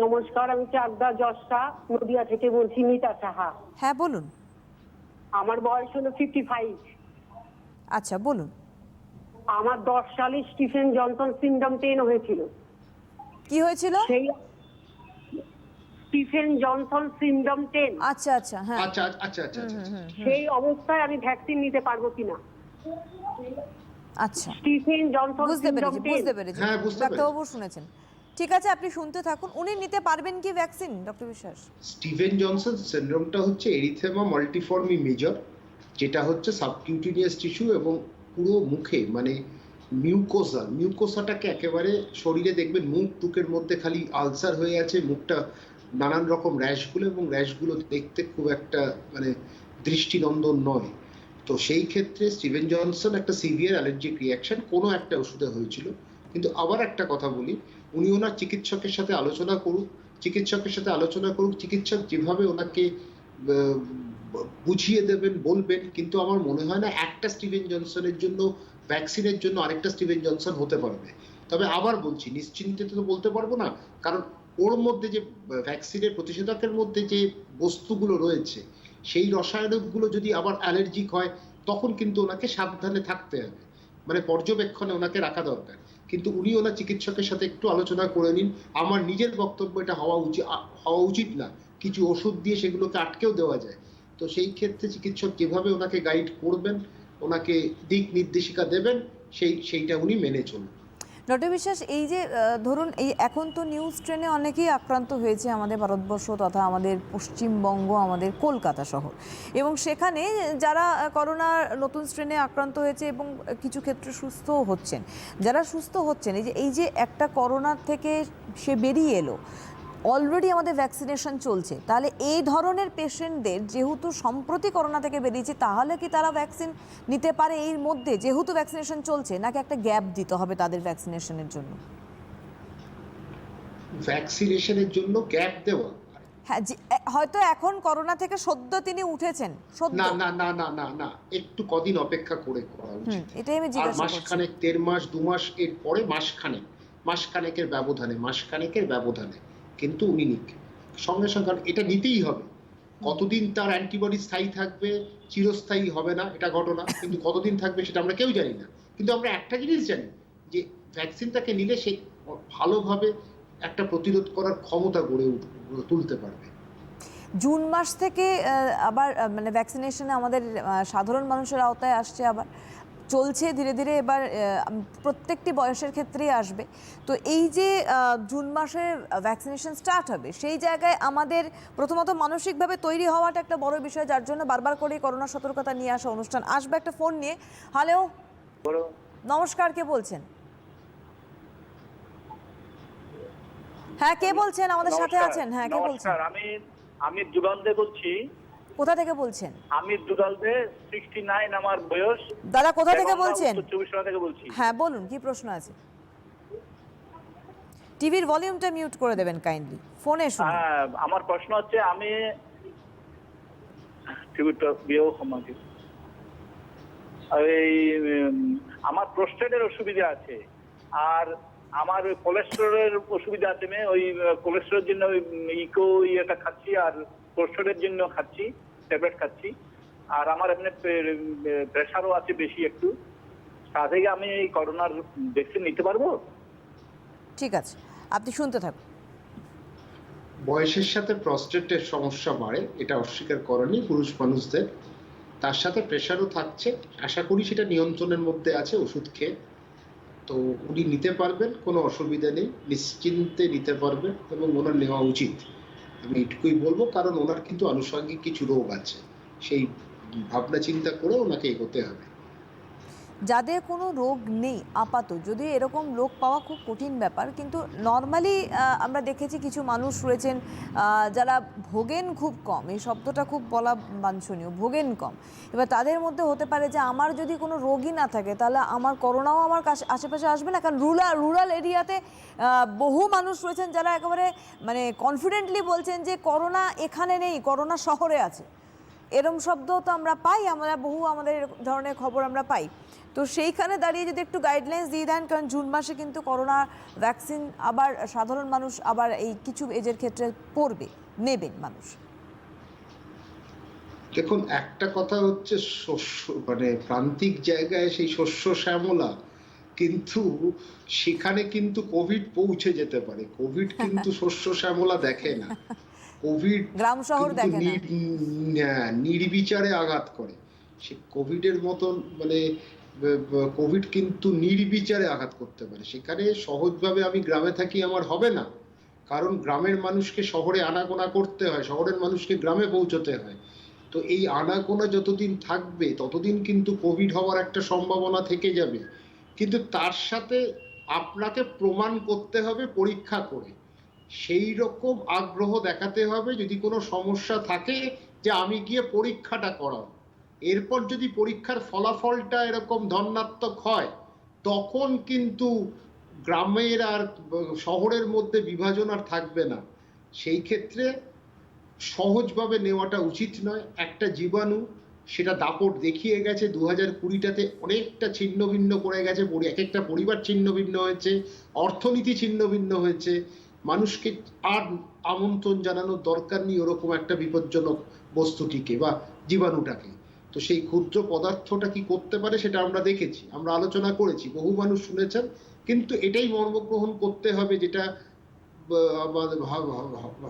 নমস্কার, আমি চাকদা যশটা নদিয়া থেকে বলছি, মিতা সাহা। হ্যাঁ বলুন। আমার বয়স হলো 55। আচ্ছা বলুন। আমার 10 সালে স্টিফেন জনসন সিনড্রোম 10 হয়েছিল। কি হয়েছিল? সেই স্টিফেন জনসন সিনড্রোম 10। আচ্ছা আচ্ছা, হ্যাঁ আচ্ছা আচ্ছা আচ্ছা আচ্ছা। সেই অবস্থায় আমি ভ্যাকসিন নিতে পারবো কিনা? আচ্ছা, স্টিফেন জনসন বুঝতে সিনড্রোম পেরেছি 10। বুঝতে পেরেছি। হ্যাঁ, বুঝতে ডাক্তারবাবু শুনেছেন, ঠিক আছে, আপনি শুনতে থাকুন। উনি নিতে পারবেন কি ভ্যাকসিন, ডক্টর বিশ্বাস? স্টিভেন জনসন সিনড্রোমটা হচ্ছে এরিথেমা মাল্টিফর্মি মেজর, যেটা হচ্ছে সাবকিউটেনিয়াস টিস্যু এবং পুরো মুখে, মানে মিউকোসাটাকে একেবারে শরীরে দেখবেন মুখ টুকের মধ্যে খালি আলসার হয়ে আছে, মুখটা নানান রকম র্যাশগুলো, এবং র্যাশগুলো দেখতে খুব একটা মানে দৃষ্টিনন্দন নয়। তো সেই ক্ষেত্রে স্টিভেন জনসন একটা সিভিয়ার অ্যালার্জিক রিয়াকশন কোনো একটা ওষুধে হয়েছিল। কিন্তু আবার একটা কথা বলি, উনি ওনার চিকিৎসকের সাথে আলোচনা করুক, চিকিৎসক যেভাবে ওনাকে বুঝিয়ে দেবেন, বলবেন, কিন্তু আমার মনে হয় না একটা স্টিভেন জনসনের জন্য ভ্যাকসিনের জন্য আরেকটা স্টিভেন জনসন হতে পারবে। তবে আবার বলছি, নিশ্চিন্তে তো বলতে পারবো না, কারণ ওর মধ্যে যে ভ্যাকসিনের প্রতিষেধকের মধ্যে যে বস্তুগুলো রয়েছে সেই রসায়নগুলো যদি আবার অ্যালার্জিক হয় তখন কিন্তু ওনাকে সাবধানে থাকতে হবে, মানে পর্যবেক্ষণে ওনাকে রাখা দরকার। কিন্তু উনি ওনার চিকিৎসকের সাথে একটু আলোচনা করে নিন। আমার নিজের বক্তব্য এটা হওয়া উচিত না, কিছু ওষুধ দিয়ে সেগুলোকে আটকেও দেওয়া যায়। তো সেই ক্ষেত্রে চিকিৎসক যেভাবে ওনাকে গাইড করবেন, ওনাকে দিক নির্দেশিকা দেবেন, সেইটা উনি মেনে চলুন। ডক্টর বিশ্বাস, এই যে ধরুন এই এখন তো নিউ স্ট্রেনে অনেকেই আক্রান্ত হয়েছে আমাদের ভারতবর্ষ তথা আমাদের পশ্চিমবঙ্গ, আমাদের কলকাতা শহর, এবং সেখানে যারা করোনার নতুন স্ট্রেনে আক্রান্ত হয়েছে এবং কিছু ক্ষেত্রে সুস্থও হচ্ছেন, যারা সুস্থ হচ্ছেন, এই যে একটা করোনার থেকে সে বেরিয়ে এলো, অলরেডি আমাদের ভ্যাকসিনেশন চলছে, তাহলে এই ধরনের পেশেন্টদের যেহেতু সম্প্রতি করোনা থেকে বেরিয়েছে, তাহলে কি তারা ভ্যাকসিন নিতে পারে এর মধ্যে, যেহেতু ভ্যাকসিনেশন চলছে, নাকি একটা গ্যাপ দিতে হবে তাদের ভ্যাকসিনেশনের জন্য? ভ্যাকসিনেশনের জন্য গ্যাপ দেওয়া? হ্যাঁ, হয়তো এখন করোনা থেকে সদ্য তিনি উঠেছেন, না না না না না না, একটু কদিন অপেক্ষা করে করা উচিত। এটাই আমি আর জিজ্ঞাসা করছি। মাসখানেক, 1.5 মাস 2 মাস এর পরে মাসখানেকের ব্যবধানে কিন্তু উনি নিক সঙ্গে সঙ্গে, এটা নিতেই হবে। কতদিন তার অ্যান্টিবডি স্থায়ী থাকবে, চিরস্থায়ী হবে না এটা ঘটনা, কিন্তু কতদিন থাকবে সেটা আমরা কেউ জানি না। কিন্তু আমরা একটা জিনিস জানি, যে ভ্যাকসিনটাকে নিলে সে ভালোভাবে একটা প্রতিরোধ করার ক্ষমতা গড়ে তুলতে পারবে। জুন মাস থেকে আবার মানে ভ্যাকসিনেশনে আমাদের সাধারণ মানুষের আওতায় আসছে, আবার চলছে ধীরে ধীরে, এবার প্রত্যেকটি বয়সের ক্ষেত্রেই আসবে। তো এই যে জুন মাসে ভ্যাকসিনেশন স্টার্ট হবে, সেই জায়গায় আমাদের প্রথমত মানসিকভাবে তৈরি হওয়াটা একটা বড় বিষয়, যার জন্য বারবার করে করোনা সতর্কতা নিয়ে আসা অনুষ্ঠান। আসবে একটা ফোন নিয়ে। হ্যালো, নমস্কার, কে বলছেন? হ্যাঁ, কে বলছেন? আমাদের সাথে আছেন। হ্যাঁ, কে বলছেন? আমি দুলালদে বলছি। কোথা থেকে বলছেন? আমি দুলালদে, 69 আমার বয়স। দাদা, কোথা থেকে বলছেন? 24 থেকে বলছি। হ্যাঁ, বলুন, কি প্রশ্ন আছে? টিভির ভলিউমটা মিউট করে দেবেন কাইন্ডলি, ফোনে শুনুন। হ্যাঁ, আমার প্রশ্ন হচ্ছে, আমি টিভিটা বিয়েও আমাকে এই আমার প্রোস্টেটের অসুবিধা আছে, আর আমার কোলেস্টেরলের অসুবিধা আছে। আমি ওই কোলেস্টেরলের জন্য ইকো ইয়েটা খাচ্ছি, আর কোলেস্টেরলের জন্য খাচ্ছি, ট্যাবলেট খাচ্ছি, আর আমার এমনি প্রেশারও আছে বেশি একটু। তা থেকে আমি এই করোনার ভ্যাকসিন নিতে পারবো? ঠিক আছে, আপনি শুনতে থাকুন। বয়সের সাথে প্রস্টেটের সমস্যা বাড়ে, এটা অস্বীকার করেনি পুরুষ মানুষদের। তার সাথে প্রেশারও থাকছে, আশা করি সেটা নিয়ন্ত্রণের মধ্যে আছে ওষুধ খেয়ে। তো উনি নিতে পারবেন, কোনো অসুবিধা নেই, নিশ্চিন্তে নিতে পারবেন, এবং ওনার নেওয়া উচিত। আমি এটুকুই বলবো, কারণ ওনার কিন্তু আনুষঙ্গিক কিছু রোগ আছে, সেই ভাবনা চিন্তা করে ওনাকে এগোতে হবে। যাদের কোনো রোগ নেই আপাতত, যদি এরকম রোগ পাওয়া খুব কঠিন ব্যাপার, কিন্তু নর্মালি আমরা দেখেছি কিছু মানুষ রয়েছেন যারা ভোগেন খুব কম, এই শব্দটা খুব বলা বাঞ্ছনীয়, ভোগেন কম। এবার তাদের মধ্যে হতে পারে যে আমার যদি কোনো রোগই না থাকে, তাহলে আমার করোনাও আমার কাছে আশেপাশে আসবে না, কারণ রুরাল এরিয়াতে বহু মানুষ রয়েছেন যারা একেবারে মানে কনফিডেন্টলি বলছেন যে করোনা এখানে নেই, করোনা শহরে আছে। এরম শব্দ তো আমরা পাই, আমরা বহু আমাদের ধরনের খবর আমরা পাই। তো সেইখানে দাঁড়িয়ে যদি একটু গাইডলাইন্স দিয়ে দেন, কারণ জুন মাসে কিন্তু করোনা ভ্যাকসিন আবার সাধারণ মানুষ আবার এই কিছু এজের ক্ষেত্রে পড়বে, নেবেন মানুষ। দেখুন, একটা কথা হচ্ছে শস্য, মানে প্রান্তিক জায়গায় সেই শস্য শ্যামলা, কিন্তু সেখানে কিন্তু কোভিড পৌঁছে যেতে পারে। কোভিড কিন্তু শস্য শ্যামলা দেখে না, কোভিড গ্রাম শহর দেখে না, নির্বিচারে আঘাত করে। সে কোভিডের মতন, মানে কোভিড কিন্তু নির্বিচারে আঘাত করতে পারে। সেখানে সহজভাবে আমি গ্রামে থাকি আমার হবে না, কারণ গ্রামের মানুষকে শহরে আনাগোনা করতে হয়, শহরের মানুষকে গ্রামে পৌঁছতে হয়। তো এই আনাগোনা যতদিন থাকবে ততদিন কিন্তু কোভিড হওয়ার একটা সম্ভাবনা থেকে যাবে। কিন্তু তার সাথে আপনাকে প্রমাণ করতে হবে পরীক্ষা করে, সেই রকম আগ্রহ দেখাতে হবে। যদি কোনো সমস্যা থাকে, যে আমি গিয়ে পরীক্ষাটা করাবো, এরপর যদি পরীক্ষার ফলাফলটা এরকম ধনাত্মক হয়, তখন কিন্তু গ্রামের আর শহরের মধ্যে বিভাজন আর থাকবে না। সেই ক্ষেত্রে সহজভাবে নেওয়াটা উচিত নয়। একটা জীবাণু সেটা দাপট দেখিয়ে গেছে 2020টাতে অনেকটা ছিন্ন ভিন্ন করে গেছে, এক একটা পরিবার ছিন্ন ভিন্ন হয়েছে, অর্থনীতি ছিন্ন ভিন্ন হয়েছে। মানুষকে আর আমন্ত্রণ জানানোর দরকার নেই ওরকম একটা বিপজ্জনক বস্তুটিকে বা জীবাণুটাকে। তো সেই ক্ষুদ্র পদার্থটা কি করতে পারে সেটা আমরা দেখেছি, আমরা আলোচনা করেছি, বহু মানুষ শুনেছেন। কিন্তু এটাই মর্মগ্রহণ করতে হবে যেটা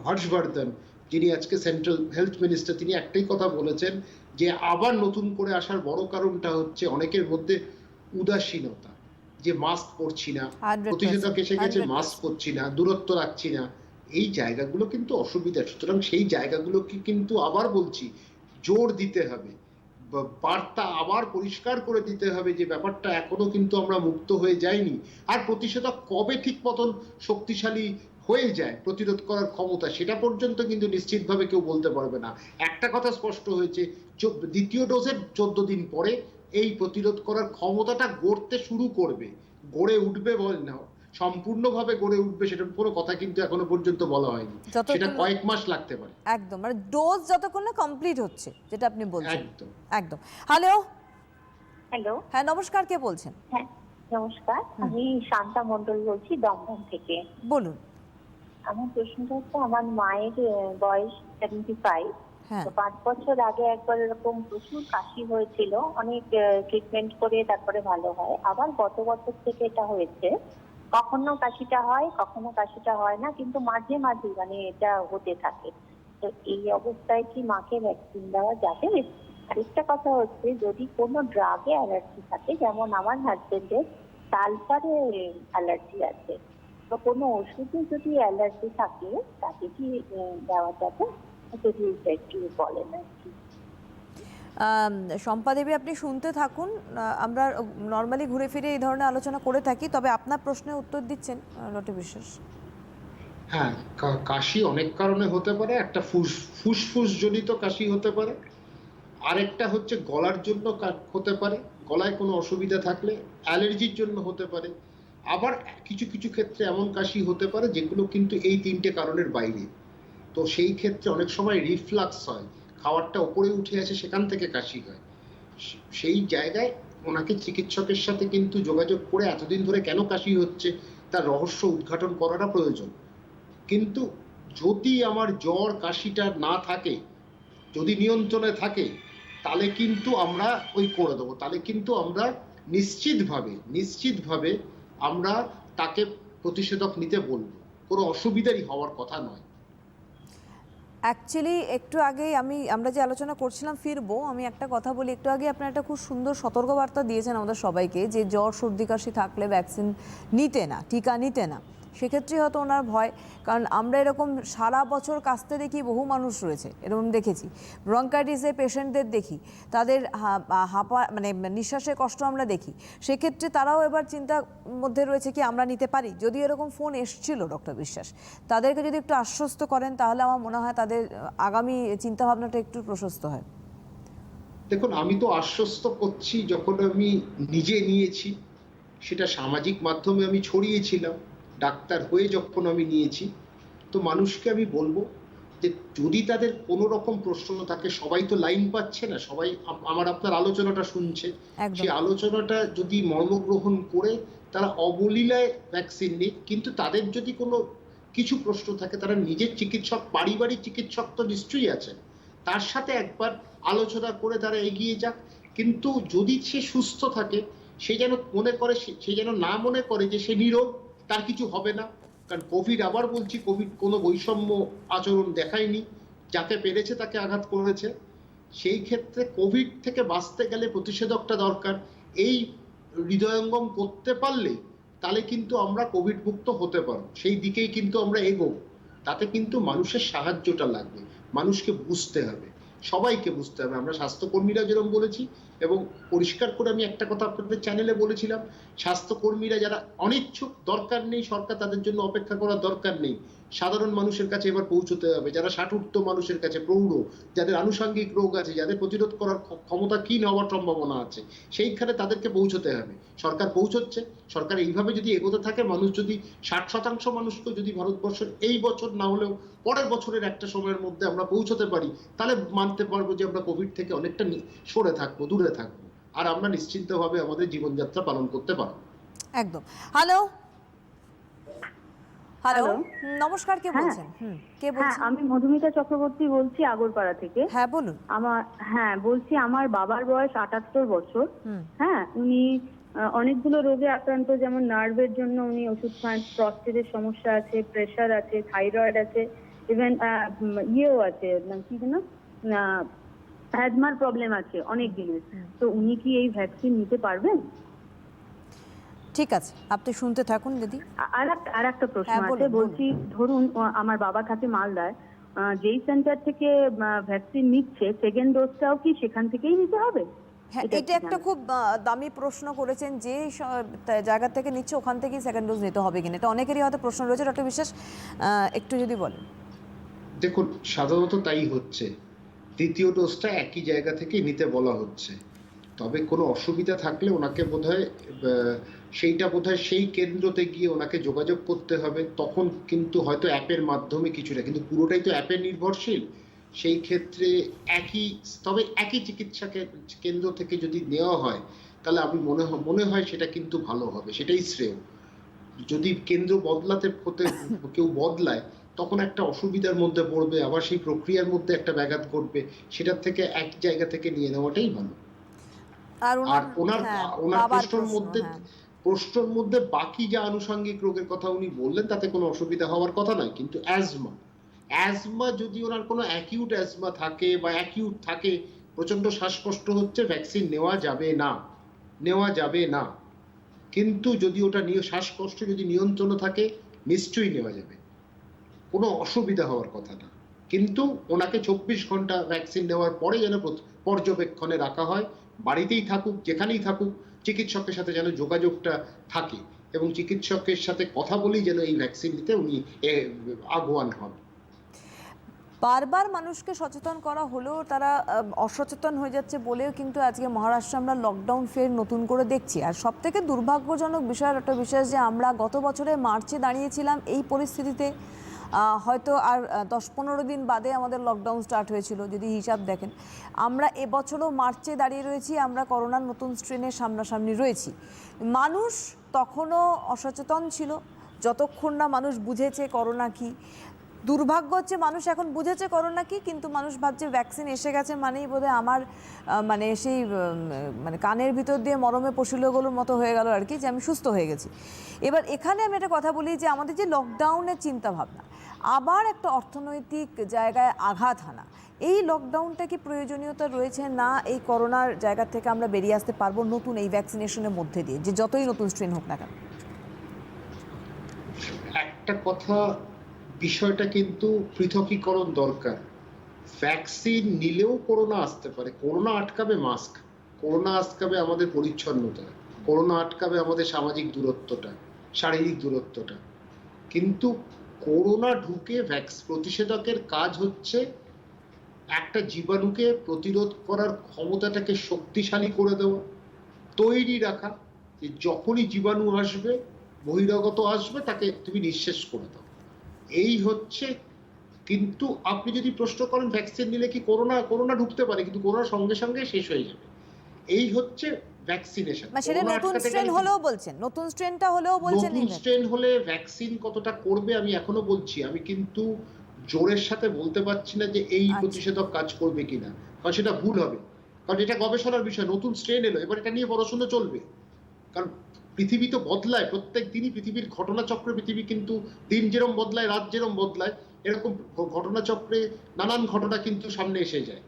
হর্ষবর্ধন, যিনি আজকে সেন্ট্রাল হেলথ মিনিস্টার, তিনি একটাই কথা বলেছেন যে আবার নতুন করে আসার বড় কারণটা হচ্ছে অনেকের মধ্যে উদাসীনতা, যে মাস্ক পরছি না, প্রতিষেধক এসে গেছে মাস্ক পরছি না, দূরত্ব রাখছি না, এই জায়গাগুলো কিন্তু অসুবিধা। সুতরাং সেই জায়গাগুলোকে কিন্তু আবার বলছি জোর দিতে হবে, বার্তা আবার পরিষ্কার করে দিতে হবে যে ব্যাপারটা এখনো কিন্তু আমরা মুক্ত হয়ে যাইনি। আর প্রতিষেধক কবে ঠিক মতন শক্তিশালী হয়ে যায় প্রতিরোধ করার ক্ষমতা, সেটা পর্যন্ত কিন্তু নিশ্চিতভাবে কেউ বলতে পারবে না। একটা কথা স্পষ্ট হয়েছে, দ্বিতীয় ডোজের 14 দিন পরে এই প্রতিরোধ করার ক্ষমতাটা গড়তে শুরু করবে, গড়ে উঠবে বলে না, সম্পূর্ণভাবে গড়ে উঠবে সেটার কোনো কথা কিন্তু এখনো পর্যন্ত বলা হয়নি, সেটা কয়েক মাস লাগতে পারে। একদম, মানে ডোজ যতক্ষণ না কমপ্লিট হচ্ছে, যেটা আপনি বলছেন। একদম একদম। হ্যালো, হ্যালো, হ্যাঁ নমস্কার, কে বলছেন? হ্যাঁ নমস্কার, আমি শান্তা মণ্ডল বলছি দমদম থেকে। বলুন। আমার প্রশ্নটা হচ্ছে, আমার মায়ের বয়স 75, হ্যাঁ। তো 5 বছর আগে একবার এরকম প্রচুর কাশি হয়েছিল, অনেক ট্রিটমেন্ট করে তারপরে ভালো হয়। আবার গত বছর থেকে এটা হয়েছে, কখনো কাশিটা হয় কখনো কাশিটা হয় না, কিন্তু মাঝে মাঝে মানে এটা হতে থাকে। তো এই অবস্থায় কি মাকে ভ্যাকসিন দেওয়া যাবে? আরেকটা কথা হচ্ছে, যদি কোনো ড্রাগে অ্যালার্জি থাকে, যেমন আমার হাজবেন্ডের সালফারে অ্যালার্জি আছে, তো কোনো ওষুধে যদি অ্যালার্জি থাকে তাকে কি দেওয়া যাবে? যদি একটু বলেন আর কি। শম্পা দেবী, আপনি শুনতে থাকুন, আমরা নর্মালি ঘুরে ফিরে এই ধরনের আলোচনা করে থাকি, তবে আপনার প্রশ্নের উত্তর দিচ্ছেন লটে বিশ্বাস। হ্যাঁ, কাশি অনেক কারণে হতে পারে। একটা ফুসফুস জনিত কাশি হতে পারে, আরেকটা হচ্ছে গলার জন্য হতে পারে, গলায় কোনো অসুবিধা থাকলে, অ্যালার্জির জন্য হতে পারে। আবার কিছু কিছু ক্ষেত্রে এমন কাশি হতে পারে যেগুলো কিন্তু এই 3টে কারণের বাইরে। তো সেই ক্ষেত্রে অনেক সময় রিফ্লাক্স হয়, খাবারটা ওপরে উঠে আসে, সেখান থেকে কাশি হয়। সেই জায়গায় ওনাকে চিকিৎসকের সাথে কিন্তু যোগাযোগ করে এতদিন ধরে কেন কাশি হচ্ছে তার রহস্য উদ্ঘাটন করাটা প্রয়োজন। কিন্তু যদি আমার জ্বর কাশিটা না থাকে, যদি নিয়ন্ত্রণে থাকে, তাহলে কিন্তু আমরা করে দেবো, তাহলে কিন্তু আমরা নিশ্চিতভাবে আমরা তাকে প্রতিষেধক নিতে বলবো, কোনো অসুবিধারই হওয়ার কথা নয়। অ্যাকচুয়ালি একটু আগেই আমরা যে আলোচনা করছিলাম ফিরবো, আমি একটা কথা বলি। একটু আগে আপনার একটা খুব সুন্দর সতর্কবার্তা দিয়েছেন আমাদের সবাইকে, যে জ্বর সর্দি কাশি থাকলে ভ্যাকসিন নিতে না, টিকা নিতে না। সেক্ষেত্রে হয়তো ওনার ভয়, কারণ আমরা এরকম সারা বছর কাশতে দেখি, বহু মানুষ রয়েছে এরকম দেখেছি, ব্রঙ্কাইটিসের পেশেন্টদের দেখি, তাদের মানে নিঃশ্বাসের কষ্ট আমরা দেখি। সেক্ষেত্রে তারাও এবার চিন্তার মধ্যে রয়েছে কি আমরা নিতে পারি। যদি এরকম ফোন এসছিল ডক্টর বিশ্বাস, তাদেরকে যদি একটু আশ্বস্ত করেন, তাহলে আমার মনে হয় তাদের আগামী চিন্তাভাবনাটা একটু প্রশস্ত হয়। দেখুন, আমি তো আশ্বস্ত করছি, যখন আমি নিজে নিয়েছি, সেটা সামাজিক মাধ্যমে আমি ছড়িয়েছিলাম, ডাক্তার হয়ে যখন আমি নিয়েছি, তো মানুষকে আমি বলবো যে যদি তাদের কোনো রকম প্রশ্ন থাকে, সবাই তো লাইন পাচ্ছে না, সবাই আমার আপনার আলোচনাটা শুনছে, সেই আলোচনাটা যদি মর্মগ্রহণ করে তারা অবলীলায় ভ্যাকসিন নিক। কিন্তু তাদের যদি কোনো কিছু প্রশ্ন থাকে, তারা নিজের চিকিৎসক, পারিবারিক চিকিৎসক তো নিশ্চয়ই আছেন, তার সাথে একবার আলোচনা করে তারা এগিয়ে যাক। কিন্তু যদি সে সুস্থ থাকে, সে যেন না মনে করে যে সে নীরব, তার কিছু হবে না। কারণ কোভিড, আবার বলছি, কোভিড কোনো বৈষম্য আচরণ দেখায়নি, যাকে পেরেছে তাকে আঘাত করেছে। সেই ক্ষেত্রে কোভিড থেকে বাঁচতে গেলে প্রতিষেধকটা দরকার। এই হৃদয়ঙ্গম করতে পারলে তাহলে কিন্তু আমরা কোভিড মুক্ত হতে পারবো, সেই দিকেই কিন্তু আমরা এগোবো। তাতে কিন্তু মানুষের সাহায্যটা লাগবে, মানুষকে বুঝতে হবে, সবাইকে বুঝতে হবে। আমরা স্বাস্থ্যকর্মীরা যেরকম বলেছি, এবং পরিষ্কার করে আমি একটা কথা আপনাদের চ্যানেলে বলেছিলাম, স্বাস্থ্যকর্মীরা যারা অনিচ্ছুক, দরকার নেই, সরকার তাদের জন্য অপেক্ষা করার দরকার নেই, সাধারণ মানুষের কাছে এবার পৌঁছতে হবে। যারা 60 ঊর্ধ্ব মানুষের কাছে, প্রৌঢ়, যাদের আনুষঙ্গিক রোগ আছে, যাদের প্রতিরোধ করার ক্ষমতা ক্ষীণ হওয়ার সম্ভাবনা আছে, সেইখানে তাদেরকে পৌঁছতে হবে। সরকার পৌঁছচ্ছে। সরকার এইভাবে যদি এগোতে থাকে, মানুষ যদি 60% মানুষকে যদি ভারতবর্ষের এই বছর না হলেও পরের বছরের একটা সময়ের মধ্যে আমরা পৌঁছতে পারি, তাহলে মানতে পারবো যে আমরা কোভিড থেকে অনেকটা সরে থাকবো, দূরে থাকবো, আর আমরা নিশ্চিন্তভাবে আমাদের জীবনযাত্রা পালন করতে পারবো। একদম। Hello hello, hello. নমস্কার, কে হ্যাঁ। বলছেন? কে হ্যাঁ, বলছেন? আমি মধুমিতা চক্রবর্তী বলছি আগরপাড়া থেকে। হ্যাঁ, বলুন। বলছি আমার বাবার বয়স 78 বছর। হুম। হ্যাঁ, উনি অনেকগুলো রোগে আক্রান্ত, যেমন নার্ভের জন্য উনি ওষুধ খান, প্রস্টেটের সমস্যা আছে, প্রেশার আছে, থাইরয়েড আছে, ইভেন ইয়েও আছে, কি যেন অ্যাজমার প্রবলেম আছে অনেক দিনের। তো উনি কি এই ভ্যাকসিন নিতে পারবেন? ঠিক আছে, আপনি শুনতে থাকুন দিদি। আর একটা প্রশ্ন হ্যাঁ, বলুন, আছে। বলছি, ধরুন আমার বাবা থাকে মালদায়, যেই সেন্টার থেকে ভ্যাকসিন নিচ্ছে, সেকেন্ড ডোজটাও কি সেখান থেকেই নিতে হবে? হ্যাঁ, এটা এটা একটু একটা খুব দামি প্রশ্ন করেছেন, যে জায়গা থেকে নিচ্ছে ওখান থেকেই সেকেন্ড ডোজ নিতে হবে কিনা, এটা অনেকেরই হয়তো প্রশ্ন রয়েছে। ডক্টর বিশ্বাস, একটু যদি বলেন। দেখুন, সাধারণত তাই হচ্ছে, দ্বিতীয় ডোজটা একই জায়গা থেকে নিতে বলা হচ্ছে। তবে কোনো অসুবিধা থাকলে ওনাকে বোধহয় সেইটা বোধহয় সেই কেন্দ্রতে গিয়ে ওনাকে যোগাযোগ করতে হবে, তখন কিন্তু হয়তো অ্যাপের মাধ্যমে কিছুটা, কিন্তু পুরোটাই তো অ্যাপে নির্ভরশীল। সেই ক্ষেত্রে একই চিকিৎসা কেন্দ্র থেকে যদি নেওয়া হয়, তাহলে আমি মনে হয় সেটা কিন্তু ভালো হবে, সেটাই শ্রেয়। যদি কেন্দ্র বদলাতে হতে কেউ বদলায়, তখন একটা অসুবিধার মধ্যে পড়বে, আবার সেই প্রক্রিয়ার মধ্যে একটা ব্যাঘাত ঘটবে, সেটার থেকে এক জায়গা থেকে নিয়ে নেওয়াটাই ভালো। আর ওনার প্রশ্নের মধ্যে বাকি যে আনুষঙ্গিক রোগের কথা উনি বললেন, তাতে কোনো অসুবিধা হওয়ার কথা নয়। কিন্তু অ্যাজমা যদি ওনার কোনো অ্যাকিউট অ্যাজমা থাকে বা অ্যাকিউট থাকে, প্রচন্ড শ্বাসকষ্ট হচ্ছে, ভ্যাকসিন নেওয়া যাবে না। কিন্তু যদি ওটা শ্বাসকষ্ট যদি নিয়ন্ত্রণে থাকে, নিশ্চয়ই নেওয়া যাবে, কোনো অসুবিধা হওয়ার কথা না। কিন্তু ওনাকে 24 ঘন্টা ভ্যাকসিন নেওয়ার পরে যেন পর্যবেক্ষণে রাখা হয়, বাড়িতেই থাকুক, যেখানেই থাকুক, চিকিৎসকের সাথে যেন যোগাযোগটা থাকে, এবং চিকিৎসকের সাথে কথা বলেই যেন এই ভ্যাকসিন নিতে উনি আগুয়ান হন। বারবার মানুষকে সচেতন করা হলেও তারা অসচেতন হয়ে যাচ্ছে বলেও কিন্তু আজকে মহারাষ্ট্রে আমরা লকডাউন ফের নতুন করে দেখছি। আর সব থেকে দুর্ভাগ্যজনক বিষয় একটা বিষয়, যে আমরা গত বছরে মার্চে দাঁড়িয়েছিলাম এই পরিস্থিতিতে, হয়তো আর 10-15 দিন বাদে আমাদের লকডাউন স্টার্ট হয়েছিল যদি হিসাব দেখেন। আমরা এবছরও মার্চে দাঁড়িয়ে রয়েছি, আমরা করোনার নতুন স্ট্রেনের সামনাসামনি রয়েছি। মানুষ তখনও অসচেতন ছিল, যতক্ষণ না মানুষ বুঝেছে করোনা কি। দুর্ভাগ্য হচ্ছে মানুষ এখন বুঝেছে করোনা কি, কিন্তু মানুষ ভাবছে ভ্যাকসিন এসে গেছে মানেই বোধহয় আমার সেই কানের ভিতর দিয়ে মরমে পশুলগুলোর মতো হয়ে গেল আর কি, যে আমি সুস্থ হয়ে গেছি। এবার এখানে আমি একটা কথা বলি, যে আমাদের যে লকডাউনের চিন্তা ভাবনা, আবার একটা অর্থনৈতিক জায়গায় আঘাত হানা, এই লকডাউনটা কি প্রয়োজনীয়তা রয়েছে না? এই করোনার জায়গা থেকে আমরা বেরিয়ে আসতে পারবো নতুন এই ভ্যাকসিনেশনের মধ্যে দিয়ে, যে যতই নতুন স্ট্রেন হোক না কেন? একটা কথা, বিষয়টা কিন্তু পৃথকীকরণ দরকার। ভ্যাকসিন নিলেও করোনা আসতে পারে। করোনা আটকাবে মাস্ক, করোনা আটকাবে আমাদের পরিচ্ছন্নতা, করোনা আটকাবে আমাদের সামাজিক দূরত্বটা, শারীরিক দূরত্বটা। কিন্তু করোনা ঢুকে প্রতিষেধকের কাজ হচ্ছে একটা জীবাণুকে প্রতিরোধ করার ক্ষমতাটাকে শক্তিশালী করে দেওয়া, তৈরি রাখা, যে যখনই জীবাণু আসবে, বহিরাগত আসবে, তাকে তুমি নিঃশেষ করে দাও, এই হচ্ছে। কিন্তু আপনি যদি প্রশ্ন করেন ভ্যাকসিন নিলে কি করোনা ঢুকতে পারে, কিন্তু করোনার সঙ্গে সঙ্গে শেষ হয়ে যাবে, এই হচ্ছে ভ্যাকসিনেশন। সেটা নতুন স্ট্রেন হলেও বলছেন, নতুন স্ট্রেনটা হলেও বলছেন, নতুন স্ট্রেন হলে ভ্যাকসিন কতটা করবে আমি এখনো বলছি, আমি কিন্তু জোরের সাথে বলতে পারছি না যে এই প্রতিষেধক কাজ করবে কিনা, কারণ সেটা ভুল হবে। কারণ এটা গবেষণার বিষয়, নতুন স্ট্রেন এলো, এবার এটা নিয়ে পড়াশোনা চলবে। কারণ পৃথিবী তো বদলায়, প্রত্যেক দিনই পৃথিবীর ঘটনাচক্রে পৃথিবী কিন্তু দিন যেরকম বদলায়, রাত যেরকম বদলায়, এরকম ঘটনাচক্রে নানান ঘটনা কিন্তু সামনে এসে যায়।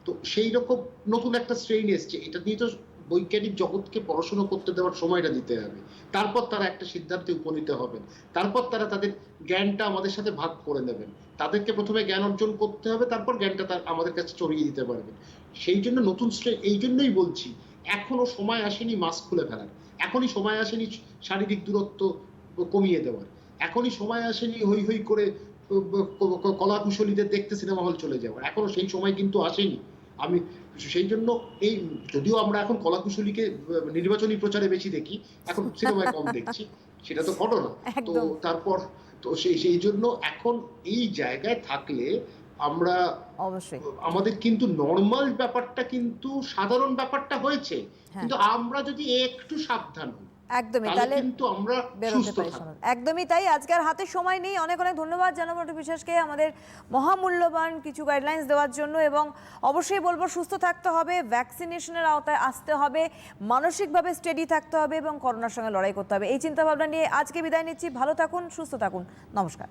তো সেই রকম নতুন একটা স্ট্রেইন এসছে, এটা নিয়ে তো বৈজ্ঞানিক জগৎকে পড়াশোনা করতে দেওয়ার সময়টা দিতে হবে। তারপর তারা একটা সিদ্ধান্তে উপনীত হবেন, তারপর তারা তাদের জ্ঞানটা আমাদের সাথে ভাগ করে নেবেন। তাদেরকে প্রথমে জ্ঞান অর্জন করতে হবে, তারপর জ্ঞানটা আমাদের কাছে ছড়িয়ে দিতে পারবেন। সেই জন্য নতুন এই জন্যই বলছি, এখনো সময় আসেনি মাস্ক খুলে ফেলার, এখনই সময় আসেনি শারীরিক দূরত্ব কমিয়ে দেওয়ার, এখনই সময় আসেনি হই হই করে কলাকুশলীদের দেখতে সিনেমা হল চলে যাওয়ার, এখনো সেই সময় কিন্তু আসেনি। আমি সেই জন্য এই, যদিও আমরা এখন কলাকুশলীকে নির্বাচনী প্রচারে বেশি দেখি, এখন সিনেমায় কম দেখছি, সেটা তো ঘটনা। তো তারপর তো সেই জন্য এখন এই জায়গায় থাকলে আমরা অবশ্যই আমাদের কিন্তু নর্মাল ব্যাপারটা কিন্তু সাধারণ ব্যাপারটা হয়েছে, কিন্তু আমরা যদি একটু সাবধান হই একদমই, তাহলে কিন্তু আমরা সুস্থ থাকব। একদমই তাই। আজকে আর হাতে সময় নেই, অনেক অনেক ধন্যবাদ জানাবো বিশ্বাসকে আমাদের মহামূল্যবান কিছু গাইডলাইন্স দেওয়ার জন্য। এবং অবশ্যই বলবো সুস্থ থাকতে হবে, ভ্যাকসিনেশনের আওতায় আসতে হবে, মানসিকভাবে স্টেডি থাকতে হবে এবং করোনার সঙ্গে লড়াই করতে হবে। এই চিন্তা ভাবনা নিয়ে আজকে বিদায় নিচ্ছি। ভালো থাকুন, সুস্থ থাকুন, নমস্কার।